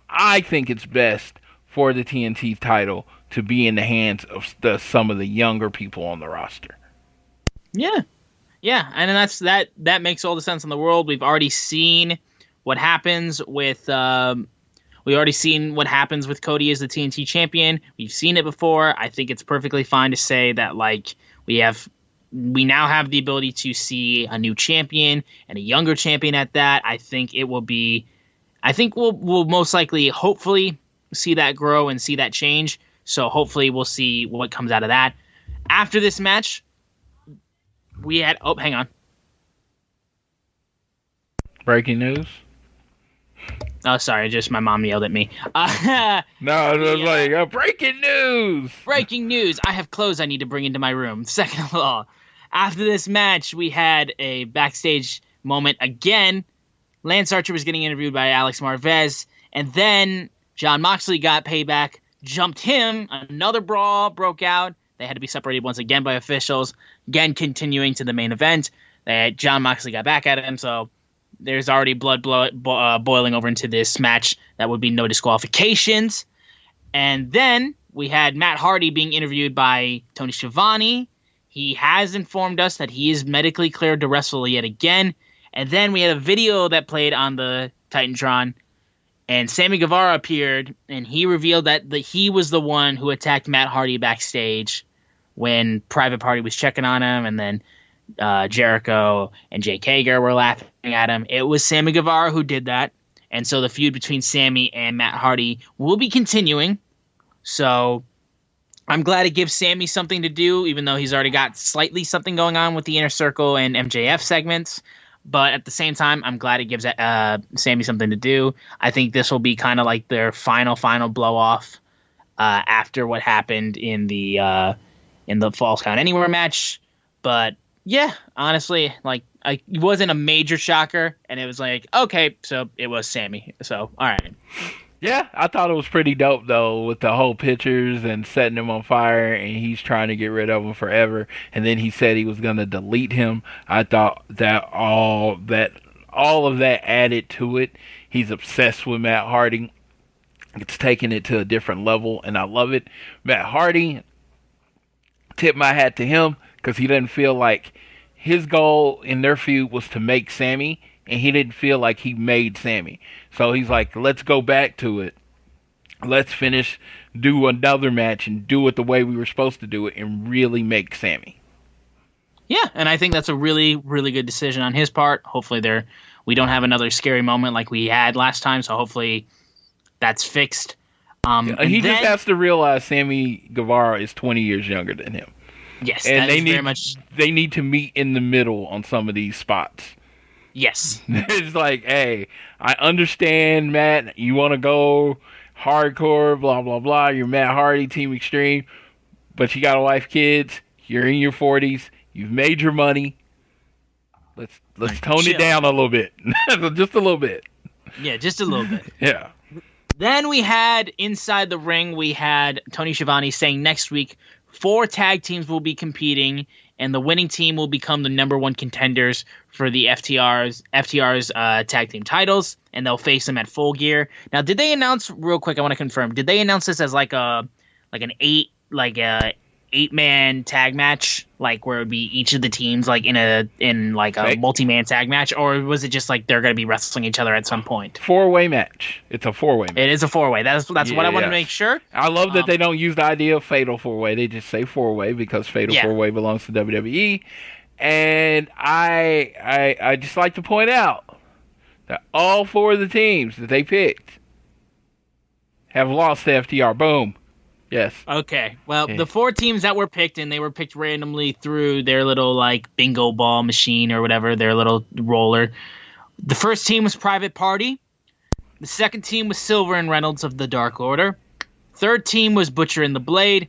I think it's best for the TNT title to be in the hands of some of the younger people on the roster. Yeah, and that makes all the sense in the world. We've already seen what happens with Cody as the TNT champion. We've seen it before. I think it's perfectly fine to say that, like, we now have the ability to see a new champion and a younger champion at that. I think we'll most likely, hopefully, see that grow and see that change. So hopefully we'll see what comes out of that. After this match, we had... Oh, hang on. Breaking news? Oh, sorry, just my mom yelled at me. No, it was like, breaking news! Breaking news! I have clothes I need to bring into my room. Second of all, after this match, we had a backstage moment again. Lance Archer was getting interviewed by Alex Marvez, and then Jon Moxley got payback, jumped him, another brawl broke out. They had to be separated once again by officials. Again, continuing to the main event. Jon Moxley got back at him, so there's already blood boiling over into this match. That would be no disqualifications. And then we had Matt Hardy being interviewed by Tony Schiavone. He has informed us that he is medically cleared to wrestle yet again. And then we had a video that played on the Titantron, and Sammy Guevara appeared, and he revealed that he was the one who attacked Matt Hardy backstage when Private Party was checking on him, and then Jericho and Jake Hager were laughing at him. It was Sammy Guevara who did that, and so the feud between Sammy and Matt Hardy will be continuing. So I'm glad it gives Sammy something to do, even though he's already got slightly something going on with the Inner Circle and MJF segments. But at the same time, I'm glad it gives Sammy something to do. I think this will be kind of like their final blow off after what happened in the Falls Count Anywhere match. But yeah, honestly, like, it wasn't a major shocker, and it was like, okay, so it was Sammy. So all right. Yeah, I thought it was pretty dope, though, with the whole pictures and setting him on fire, and he's trying to get rid of him forever, and then he said he was going to delete him. I thought that all of that added to it. He's obsessed with Matt Hardy. It's taking it to a different level, and I love it. Matt Hardy, tip my hat to him, because he doesn't feel like his goal in their feud was to make Sammy, and he didn't feel like he made Sammy. So he's like, let's go back to it. Let's do another match and do it the way we were supposed to do it and really make Sammy. Yeah, and I think that's a really, really good decision on his part. Hopefully they're we don't have another scary moment like we had last time. So hopefully that's fixed. He just has to realize Sammy Guevara is 20 years younger than him. Yes, and they need to meet in the middle on some of these spots. Yes. It's like, hey, I understand, Matt, you want to go hardcore, blah, blah, blah. You're Matt Hardy, Team Extreme, but you got a wife, kids. You're in your 40s. You've made your money. Let's tone it down a little bit. Just a little bit. Yeah, just a little bit. Yeah. Then we had inside the ring, we had Tony Schiavone saying next week 4 tag teams will be competing, and the winning team will become the number 1 contenders for the FTR's tag team titles, and they'll face them at Full Gear. Now, did they announce real quick? I want to confirm. Did they announce this as like an 8-man tag match, like where it would be each of the teams like in a multi-man tag match, or was it just like they're going to be wrestling each other at some point? 4-way match. It's a 4-way match. It is a 4-way. That's what I want to make sure. I love that they don't use the idea of fatal 4-way. They just say 4-way because fatal 4-way belongs to WWE. And I just like to point out that all 4 of the teams that they picked have lost to FTR. Boom. Yes. Okay. Well, the 4 teams that were picked, and they were picked randomly through their little like bingo ball machine or whatever, their little roller. The first team was Private Party. The second team was Silver and Reynolds of the Dark Order. Third team was Butcher and the Blade.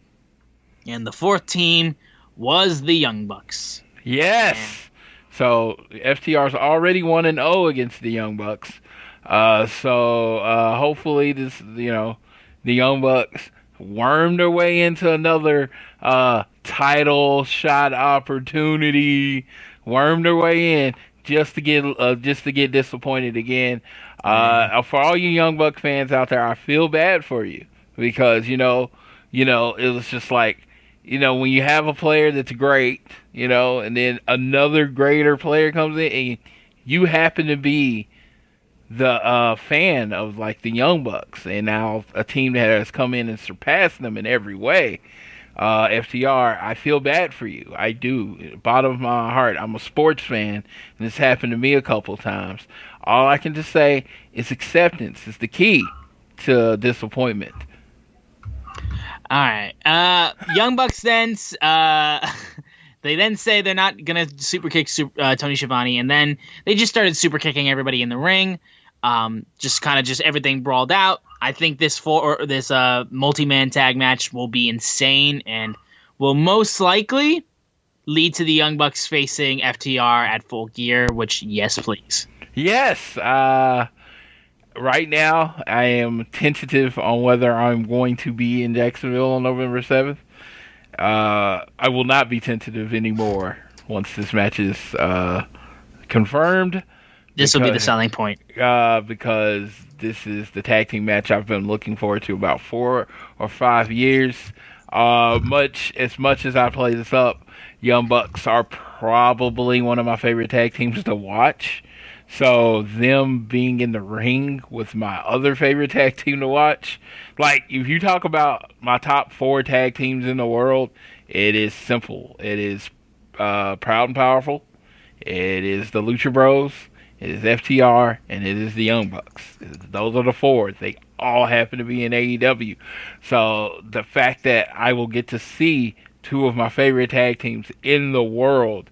And the fourth team was the Young Bucks. Yes. So FTR's already 1-0 against the Young Bucks. So hopefully the Young Bucks worm their way into another title shot opportunity, worm their way in just to get disappointed again. For all you Young Buck fans out there, I feel bad for you because it was just like when you have a player that's great, and then another greater player comes in, and you happen to be the fan of like the Young Bucks, and now a team that has come in and surpassed them in every way. FTR, I feel bad for you. I do. Bottom of my heart, I'm a sports fan, and this happened to me a couple times. All I can just say is acceptance is the key to disappointment. All right. Young Bucks then they then say they're not gonna super kick Tony Schiavone, and then they just started super kicking everybody in the ring. Just everything brawled out. I think this multi-man tag match will be insane and will most likely lead to the Young Bucks facing FTR at Full Gear, which, yes, please. Yes. Right now, I am tentative on whether I'm going to be in Jacksonville on November 7th. I will not be tentative anymore once this match is confirmed. This will be the selling point. Because this is the tag team match I've been looking forward to about 4 or 5 years. Much as I play this up, Young Bucks are probably one of my favorite tag teams to watch. So them being in the ring with my other favorite tag team to watch, like if you talk about my top 4 tag teams in the world, it is simple. It is Proud and Powerful. It is the Lucha Bros. It is FTR, and it is the Young Bucks. Those are the 4. They all happen to be in AEW. So the fact that I will get to see 2 of my favorite tag teams in the world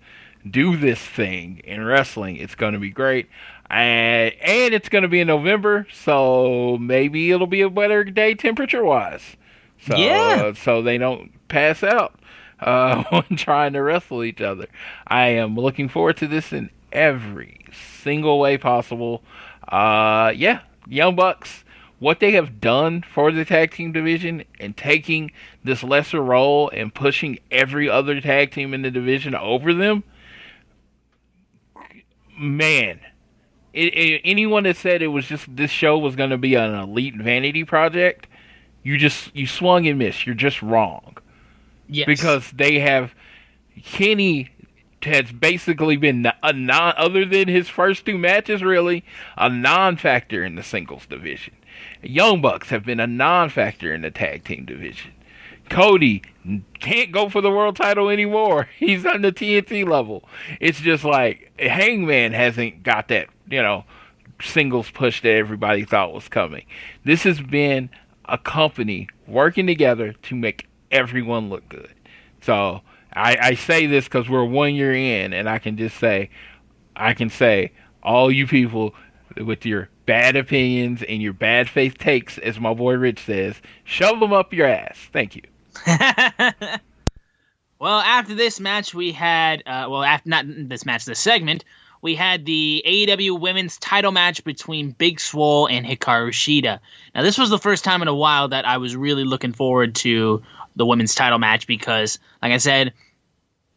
do this thing in wrestling, it's going to be great. And it's going to be in November, so maybe it'll be a better day temperature-wise. So, yeah. So they don't pass out when trying to wrestle each other. I am looking forward to this in every single way possible. Young Bucks, what they have done for the tag team division and taking this lesser role and pushing every other tag team in the division over them, man, anyone that said it was just this show was going to be an elite vanity project, you swung and missed. You're just wrong. Yes. Because Kenny has basically been other than his first 2 matches, really, a non-factor in the singles division. Young Bucks have been a non-factor in the tag team division. Cody can't go for the world title anymore. He's on the TNT level. It's just like Hangman hasn't got that, singles push that everybody thought was coming. This has been a company working together to make everyone look good. So I say this because we're 1 year in, and I can say, all you people with your bad opinions and your bad faith takes, as my boy Rich says, shove them up your ass. Thank you. Well, after this match, we had, this segment, we had the AEW Women's title match between Big Swole and Hikaru Shida. Now, this was the first time in a while that I was really looking forward to the women's title match because, like I said,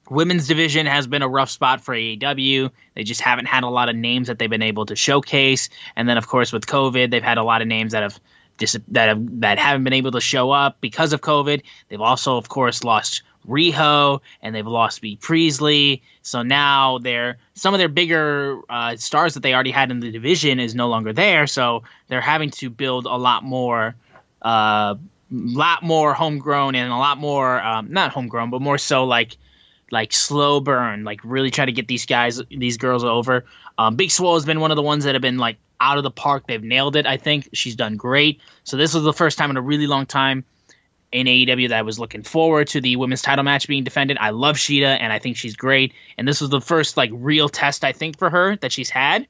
women's division has been a rough spot for AEW. They just haven't had a lot of names that they've been able to showcase. And then, of course, with COVID, they've had a lot of names that haven't been able to show up because of COVID. They've also, of course, lost Riho and they've lost Bea Priestley. So now some of their bigger stars that they already had in the division is no longer there. So they're having to build a lot more homegrown and a lot more not homegrown, but more so like slow burn, like really try to get these girls over. Big Swole has been one of the ones that have been like out of the park. They've nailed it. I think she's done great. So this was the first time in a really long time in AEW that I was looking forward to the women's title match being defended. I love Shida and I think she's great. And this was the first like real test I think for her that she's had.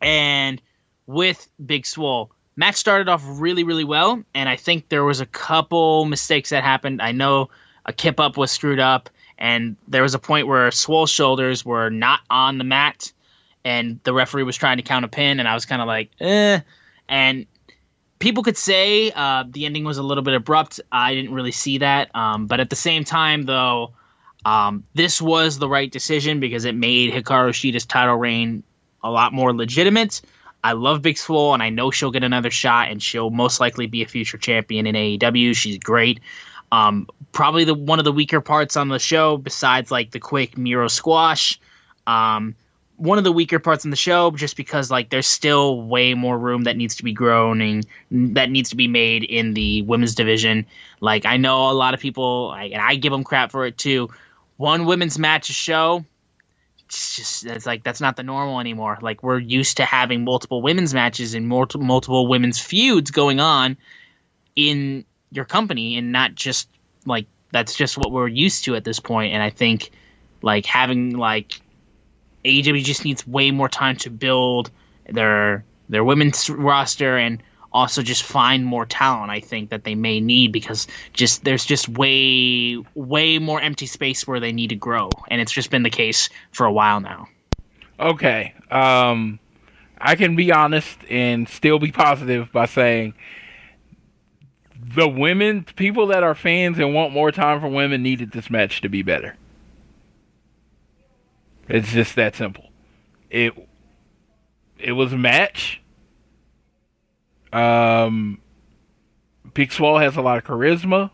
And with Big Swole, match started off really, really well. And I think there was a couple mistakes that happened. I know a kip up was screwed up. And there was a point where Swole's shoulders were not on the mat, and the referee was trying to count a pin, and I was kind of like, eh. And people could say the ending was a little bit abrupt. I didn't really see that. But at the same time, though, this was the right decision because it made Hikaru Shida's title reign a lot more legitimate. I love Big Swole, and I know she'll get another shot, and she'll most likely be a future champion in AEW. She's great. Probably one of the weaker parts on the show, besides like the quick Miro squash. One of the weaker parts in the show, just because like there's still way more room that needs to be grown and that needs to be made in the women's division. Like I know a lot of people, and I give them crap for it too. One women's match a show, that's not the normal anymore. Like we're used to having multiple women's matches and multiple women's feuds going on in your company, and not just like that's just what we're used to at this point. And I think like having like AEW just needs way more time to build their women's roster and also just find more talent. I think that they may need because there's just way more empty space where they need to grow, and it's just been the case for a while now. Okay, I can be honest and still be positive by saying the women, people that are fans and want more time for women, needed this match to be better. It's just that simple. It was a match. Big Swole has a lot of charisma.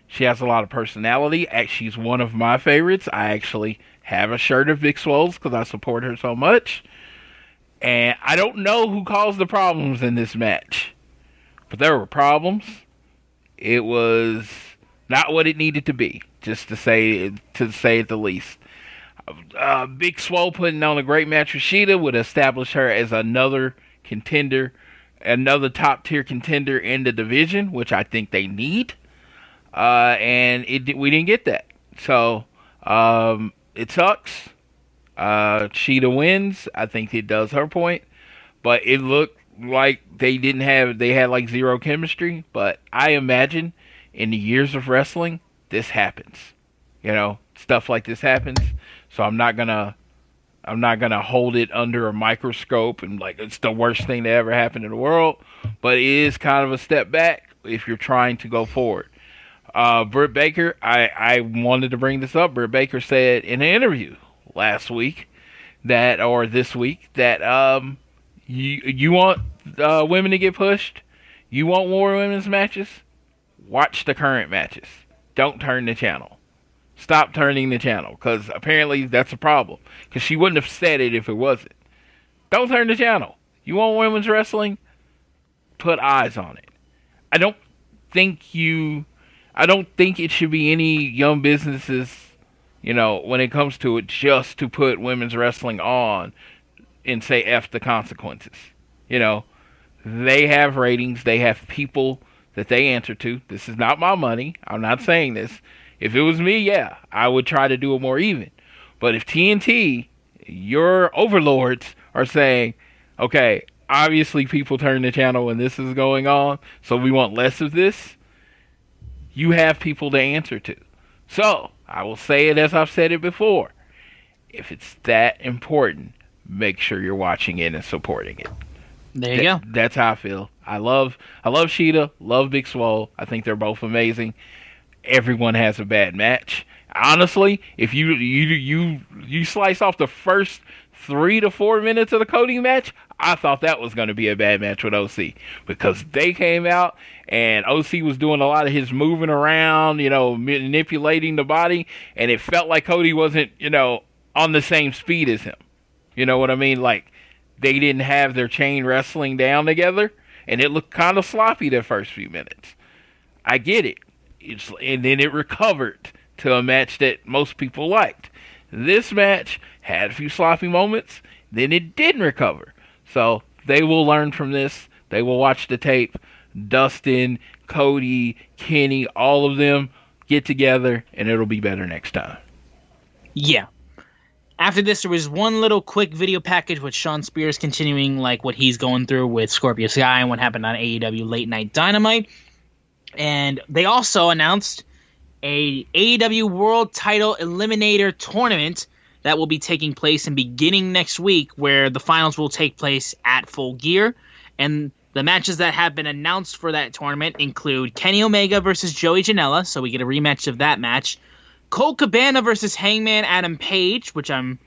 She has a lot of personality. She's one of my favorites. I actually have a shirt of Big Swole's because I support her so much. And I don't know who caused the problems in this match, but there were problems. It was not what it needed to be, just to say it the least. Big Swole putting on a great match with Shida would establish her as another contender, another top-tier contender in the division, which I think they need. And we didn't get that. So, it sucks. Shida wins. I think it does her point. But it looked like they had like zero chemistry. But I imagine in the years of wrestling, this happens. Stuff like this happens. So I'm not gonna hold it under a microscope and like it's the worst thing that ever happened in the world. But it is kind of a step back if you're trying to go forward. Britt Baker, I wanted to bring this up. Britt Baker said in an interview this week that you want women to get pushed. You want more women's matches? Watch the current matches. Don't turn the channel. Stop turning the channel, because apparently that's a problem. Because she wouldn't have said it if it wasn't. Don't turn the channel. You want women's wrestling? Put eyes on it. I don't think I don't think it should be any young businesses, when it comes to it, just to put women's wrestling on and say F the consequences. They have ratings. They have people that they answer to. This is not my money. I'm not saying this. If it was me, yeah, I would try to do it more even. But if TNT, your overlords, are saying, okay, obviously people turn the channel when this is going on, so we want less of this, you have people to answer to. So, I will say it as I've said it before. If it's that important, make sure you're watching it and supporting it. There you go. That's how I feel. I love Sheeta, love Big Swole. I think they're both amazing. Everyone has a bad match. Honestly, if you slice off the first 3 to 4 minutes of the Cody match, I thought that was going to be a bad match with OC, because they came out and OC was doing a lot of his moving around, manipulating the body, and it felt like Cody wasn't, on the same speed as him. You know what I mean? Like, they didn't have their chain wrestling down together, and it looked kind of sloppy the first few minutes. I get it. And then it recovered to a match that most people liked. This match had a few sloppy moments, then it didn't recover. So they will learn from this. They will watch the tape. Dustin, Cody, Kenny, all of them get together, and it'll be better next time. Yeah. After this, there was one little quick video package with Sean Spears continuing what he's going through with Scorpio Sky and what happened on AEW Late Night Dynamite. And they also announced a AEW World Title Eliminator Tournament that will be taking place and beginning next week, where the finals will take place at Full Gear. And the matches that have been announced for that tournament include Kenny Omega versus Joey Janela, so we get a rematch of that match. Colt Cabana versus Hangman Adam Page, which I'm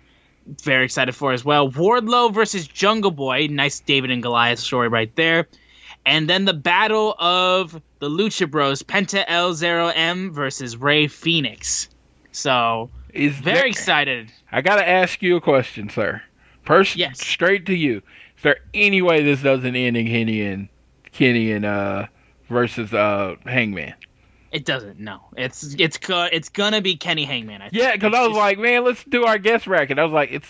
very excited for as well. Wardlow versus Jungle Boy. Nice David and Goliath story right there. And then the battle of the Lucha Bros, Penta El Zero M versus Rey Fenix. So, very excited. I got to ask you a question, sir. Yes. Straight to you. Is there any way this doesn't end in Kenny and versus Hangman? It doesn't. No, it's gonna be Kenny Hangman. I think. Yeah, because I was like, man, let's do our guess bracket. I was like,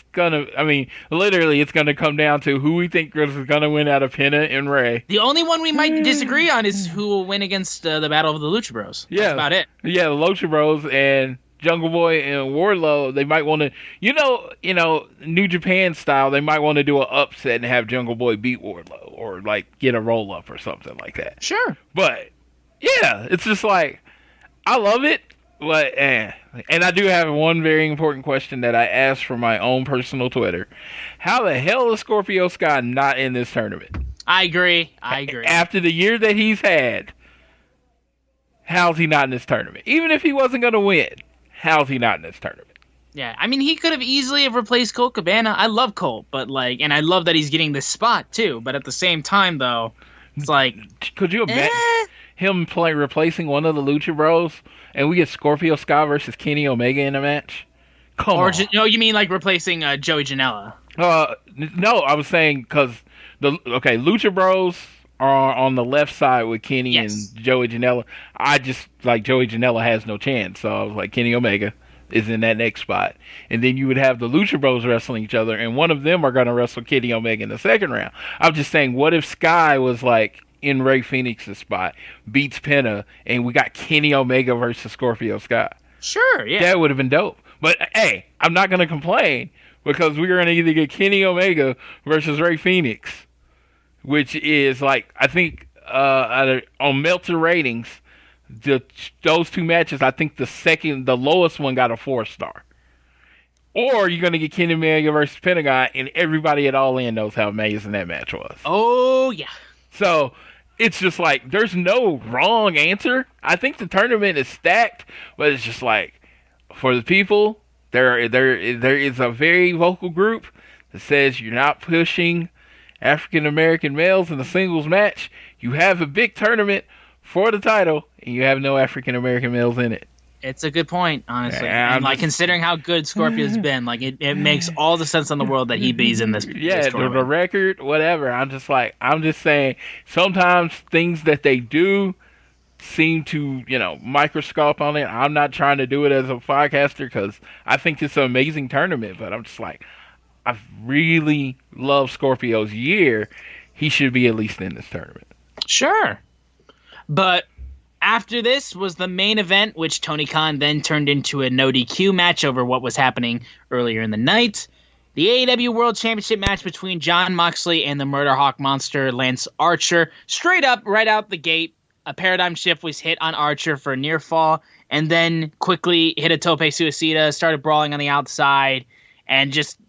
literally, it's gonna come down to who we think is gonna win out of Penta and Ray. The only one we might disagree on is who will win against the Battle of the Lucha Bros. Yeah, that's about it. Yeah, the Lucha Bros and Jungle Boy and Wardlow. They might want to, New Japan style. They might want to do an upset and have Jungle Boy beat Wardlow, or get a roll up or something like that. Sure, but. Yeah, it's just I love it, but And I do have one very important question that I asked for my own personal Twitter. How the hell is Scorpio Sky not in this tournament? I agree. After the year that he's had, how's he not in this tournament? Even if he wasn't going to win, how's he not in this tournament? Yeah, I mean, he could have easily have replaced Colt Cabana. I love Colt, but and I love that he's getting this spot too. But at the same time, though, it's could you imagine him replacing one of the Lucha Bros, and we get Scorpio Sky versus Kenny Omega in a match? Come on. You mean replacing Joey Janela? No, I was saying because Lucha Bros are on the left side with Kenny and Joey Janela. I just Joey Janela has no chance, so I was like, Kenny Omega is in that next spot, and then you would have the Lucha Bros wrestling each other, and one of them are going to wrestle Kenny Omega in the second round. I'm just saying, what if Sky was in Rey Fenix's spot, beats Penta, and we got Kenny Omega versus Scorpio Sky? Sure, yeah. That would have been dope. But, hey, I'm not going to complain, because we're going to either get Kenny Omega versus Rey Fenix, which is, I think, on Meltzer ratings, those two matches, I think the lowest one got a 4-star. Or you're going to get Kenny Omega versus Pentagon, and everybody at All In knows how amazing that match was. Oh, yeah. So, it's just there's no wrong answer. I think the tournament is stacked, but it's just for the people, there is a very vocal group that says you're not pushing African American males in a singles match. You have a big tournament for the title, and you have no African American males in it. It's a good point, honestly. And considering how good Scorpio's been, it makes all the sense in the world that he's in this. Yeah, this the record, whatever. I'm just saying, sometimes things that they do seem to, microscope on it. I'm not trying to do it as a podcaster because I think it's an amazing tournament, but I'm just like, I really love Scorpio's year. He should be at least in this tournament. Sure. But after this was the main event, which Tony Khan then turned into a no DQ match over what was happening earlier in the night. The AEW World Championship match between Jon Moxley and the Murder Hawk Monster, Lance Archer. Straight up, right out the gate, a paradigm shift was hit on Archer for a near fall, and then quickly hit a tope suicida, started brawling on the outside, and just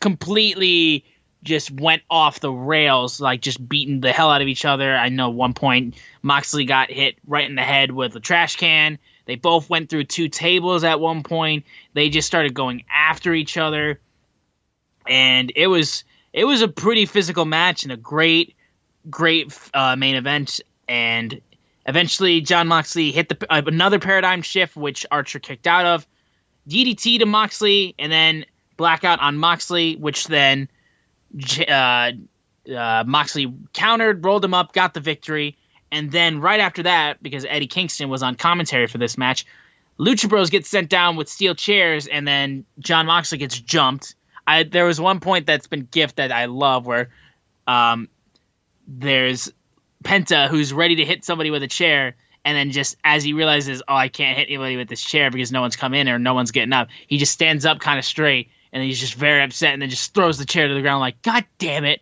completely just went off the rails, like just beating the hell out of each other. I know one point Moxley got hit right in the head with a trash can. They both went through 2 tables at one point. They just started going after each other. And it was a pretty physical match and a great main event. And eventually Jon Moxley hit another paradigm shift, which Archer kicked out of. DDT to Moxley, and then blackout on Moxley, which then Moxley countered, rolled him up, got the victory. And then right after that, because Eddie Kingston was on commentary for this match, Lucha Bros gets sent down with steel chairs, and then Jon Moxley gets jumped. There was one point that's been gifted that I love where there's Penta who's ready to hit somebody with a chair, and then just as he realizes, I can't hit anybody with this chair because no one's come in or no one's getting up, he just stands up kind of straight, and he's just very upset, and then just throws the chair to the ground like, God damn it.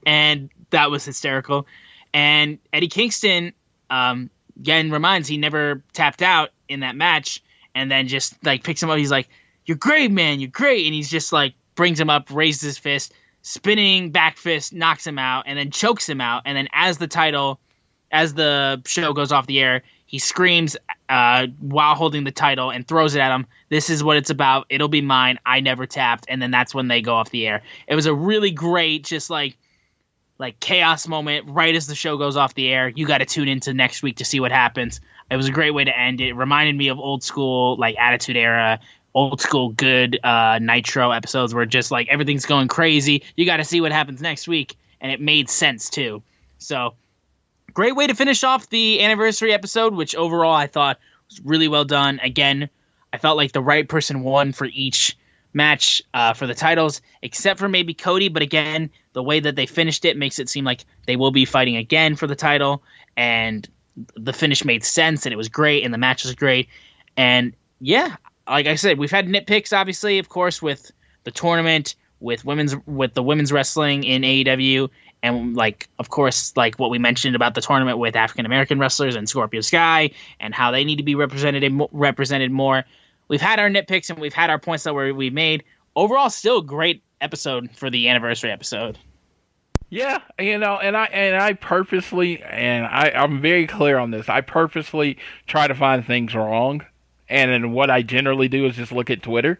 And that was hysterical. And Eddie Kingston, again, reminds he never tapped out in that match, and then just like picks him up. He's like, "You're great, man. You're great." And he's just like brings him up, raises his fist, spinning back fist, knocks him out, and then chokes him out. And then as the show goes off the air, he screams while holding the title and throws it at him. "This is what it's about. It'll be mine. I never tapped." And then that's when they go off the air. It was a really great, just like chaos moment right as the show goes off the air. You got to tune into next week to see what happens. It was a great way to end it. It reminded me of old school, like Attitude Era, old school good Nitro episodes where just like everything's going crazy. You got to see what happens next week. And it made sense too. So great way to finish off the anniversary episode, which overall I thought was really well done. Again, I felt like the right person won for each match for the titles, except for maybe Cody. But again, the way that they finished it makes it seem like they will be fighting again for the title. And the finish made sense, and it was great, and the match was great. And yeah, like I said, we've had nitpicks, obviously, of course, with the tournament, with the women's wrestling in AEW, and like, of course, like what we mentioned about the tournament with African American wrestlers and Scorpio Sky, and how they need to be represented more. We've had our nitpicks and we've had our points that we made. Overall, still a great episode for the anniversary episode. Yeah, and I purposely, and I'm very clear on this, I purposely try to find things wrong. And then what I generally do is just look at Twitter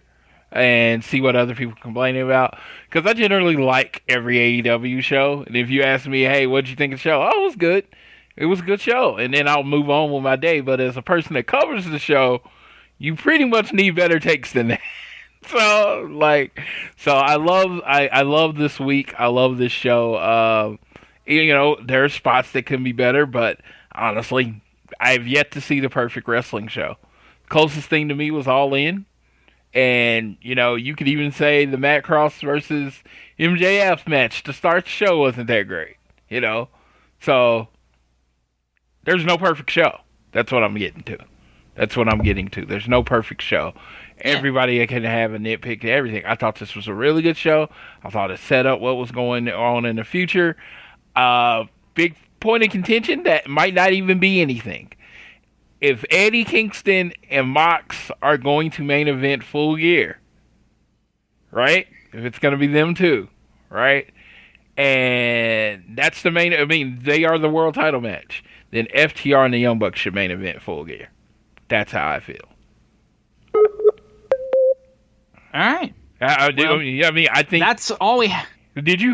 and see what other people complaining about. Because I generally like every AEW show. And if you ask me, hey, what'd you think of the show? Oh, it was good. It was a good show. And then I'll move on with my day. But as a person that covers the show, you pretty much need better takes than that. So I love this week. I love this show. There are spots that can be better, but honestly, I've yet to see the perfect wrestling show. Closest thing to me was All In. And, you could even say the Matt Cross versus MJF match to start the show wasn't that great, So, there's no perfect show. That's what I'm getting to. There's no perfect show. Everybody can have a nitpick to everything. I thought this was a really good show. I thought it set up what was going on in the future. Big point of contention that might not even be anything. If Eddie Kingston and Mox are going to main event Full Gear, right? If it's going to be them two, right? And that's the main, they are the world title match. Then FTR and the Young Bucks should main event Full Gear. That's how I feel. All right. I think that's all we have. Did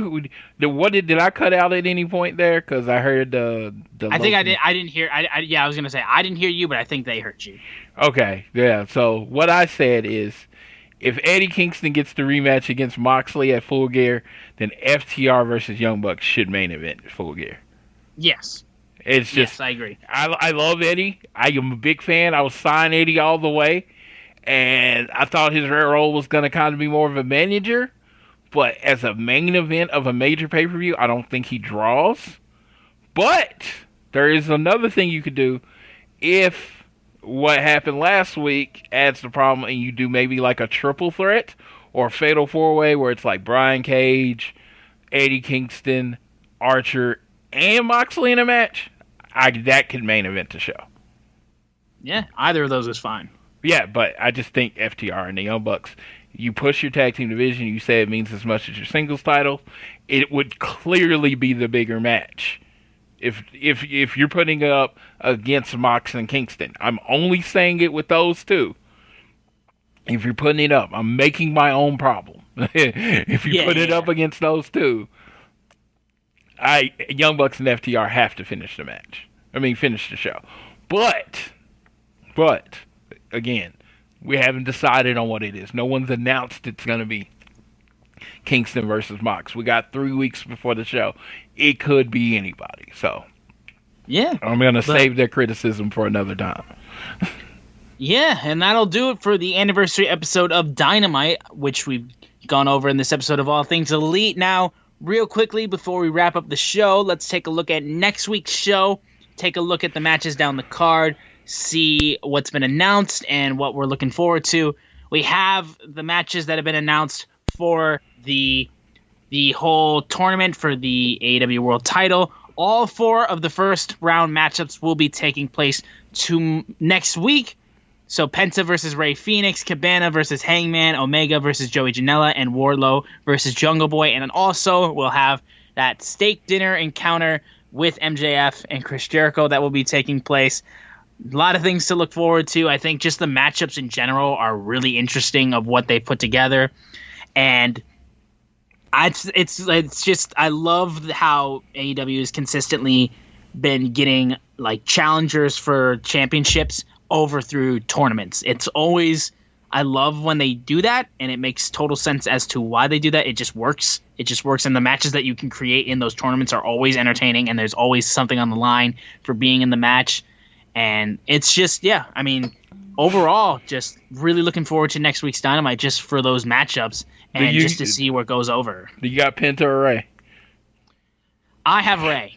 I cut out at any point there? Because I heard the. I think I did. I didn't hear. I was gonna say I didn't hear you, but I think they heard you. Okay. Yeah. So what I said is, if Eddie Kingston gets the rematch against Moxley at Full Gear, then FTR versus Young Bucks should main event Full Gear. Yes. It's just, yes, I agree. I love Eddie. I am a big fan. I was signed Eddie all the way. And I thought his role was going to kind of be more of a manager. But as a main event of a major pay-per-view, I don't think he draws. But there is another thing you could do if what happened last week adds the problem and you do maybe like a triple threat or a fatal four-way where it's like Brian Cage, Eddie Kingston, Archer, and Moxley in a match. That could main event the show. Yeah, either of those is fine. Yeah, but I just think FTR and the Young Bucks, you push your tag team division, you say it means as much as your singles title, it would clearly be the bigger match. If you're putting it up against Mox and Kingston, I'm only saying it with those two. If you're putting it up, I'm making my own problem. If you put it up against those two, Young Bucks and FTR have to finish the match. Finish the show. But again, we haven't decided on what it is. No one's announced it's going to be Kingston versus Mox. We got 3 weeks before the show. It could be anybody. So, yeah, I'm going to save their criticism for another time. Yeah, and that'll do it for the anniversary episode of Dynamite, which we've gone over in this episode of All Things Elite. Now, real quickly, before we wrap up the show, let's take a look at next week's show. Take a look at the matches down the card. See what's been announced and what we're looking forward to. We have the matches that have been announced for the whole tournament for the AEW World Title. All 4 of the first round matchups will be taking place next week. So Penta versus Rey Fenix, Cabana versus Hangman, Omega versus Joey Janela, and Wardlow versus Jungle Boy. And then also we'll have that steak dinner encounter with MJF and Chris Jericho that will be taking place. A lot of things to look forward to. I think just the matchups in general are really interesting of what they put together. And it's just, I love how AEW has consistently been getting like challengers for championships over through tournaments. It's always, I love when they do that, and it makes total sense as to why they do that. It just works. It just works, and the matches that you can create in those tournaments are always entertaining, and there's always something on the line for being in the match. And it's just, overall, just really looking forward to next week's Dynamite just for those matchups and just to see what goes over. You got Penta or Rey? I have Rey.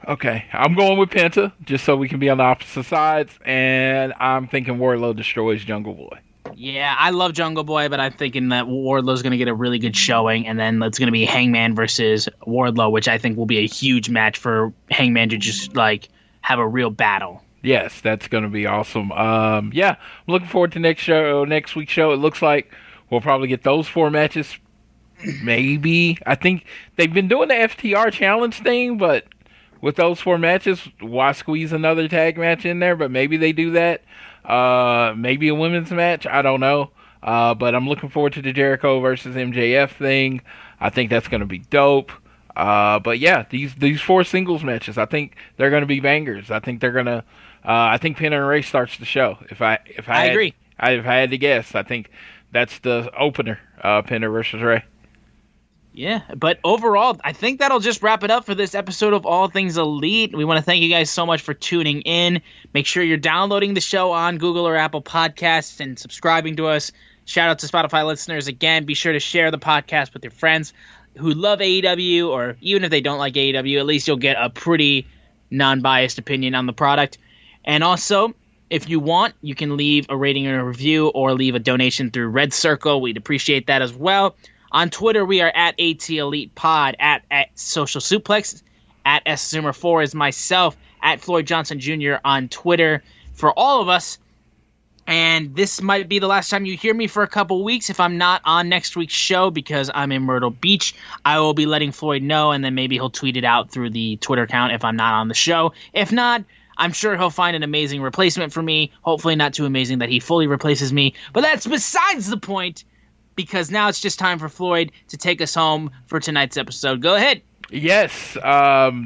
Okay, I'm going with Penta just so we can be on the opposite sides, and I'm thinking Wardlow destroys Jungle Boy. Yeah, I love Jungle Boy, but I'm thinking that Wardlow's going to get a really good showing, and then it's going to be Hangman versus Wardlow, which I think will be a huge match for Hangman to just like have a real battle. Yes, that's going to be awesome. I'm looking forward to next week's show. It looks like we'll probably get those 4 matches. Maybe. I think they've been doing the FTR challenge thing, but with those 4 matches, why squeeze another tag match in there? But maybe they do that. Maybe a women's match. I don't know. But I'm looking forward to the Jericho versus MJF thing. I think that's going to be dope. But yeah, these 4 singles matches, I think they're going to be bangers. I think they're going to. I think Penta and Rey starts the show. If I agree. If I had to guess, I think that's the opener. Penta versus Rey. Yeah, but overall, I think that'll just wrap it up for this episode of All Things Elite. We want to thank you guys so much for tuning in. Make sure you're downloading the show on Google or Apple Podcasts and subscribing to us. Shout out to Spotify listeners. Again, be sure to share the podcast with your friends who love AEW, or even if they don't like AEW, at least you'll get a pretty non-biased opinion on the product. And also, if you want, you can leave a rating and a review or leave a donation through Red Circle. We'd appreciate that as well. On Twitter, we are at ATElitePod, at Social Suplex, at SZoomer4 is myself, at Floyd Johnson Jr. on Twitter for all of us. And this might be the last time you hear me for a couple weeks if I'm not on next week's show because I'm in Myrtle Beach. I will be letting Floyd know, and then maybe he'll tweet it out through the Twitter account if I'm not on the show. If not, I'm sure he'll find an amazing replacement for me. Hopefully not too amazing that he fully replaces me. But that's besides the point, because now it's just time for Floyd to take us home for tonight's episode. Go ahead. Yes,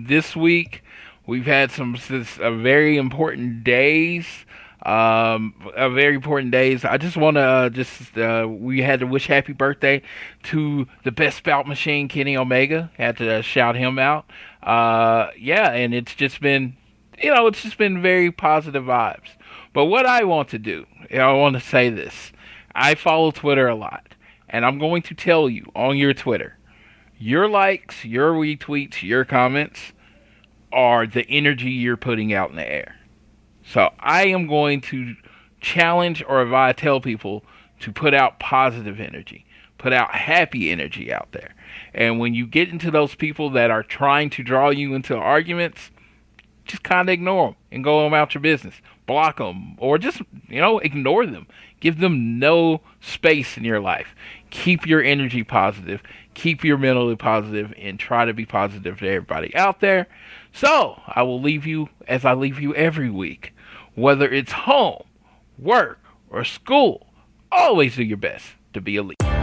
this week we've had some very important days. Very important days. I just want to we had to wish happy birthday to the best bout machine, Kenny Omega. Had to shout him out. And it's just been it's just been very positive vibes. But what I want to do, I want to say this. I follow Twitter a lot, and I'm going to tell you on your Twitter, your likes, your retweets, your comments are the energy you're putting out in the air. So I am going to challenge, or if I tell people to put out positive energy, put out happy energy out there. And when you get into those people that are trying to draw you into arguments, just kind of ignore them and go about your business. Block them, or just, ignore them. Give them no space in your life. Keep your energy positive. Keep your mentally positive, and try to be positive to everybody out there. So, I will leave you as I leave you every week. Whether it's home, work, or school, always do your best to be elite.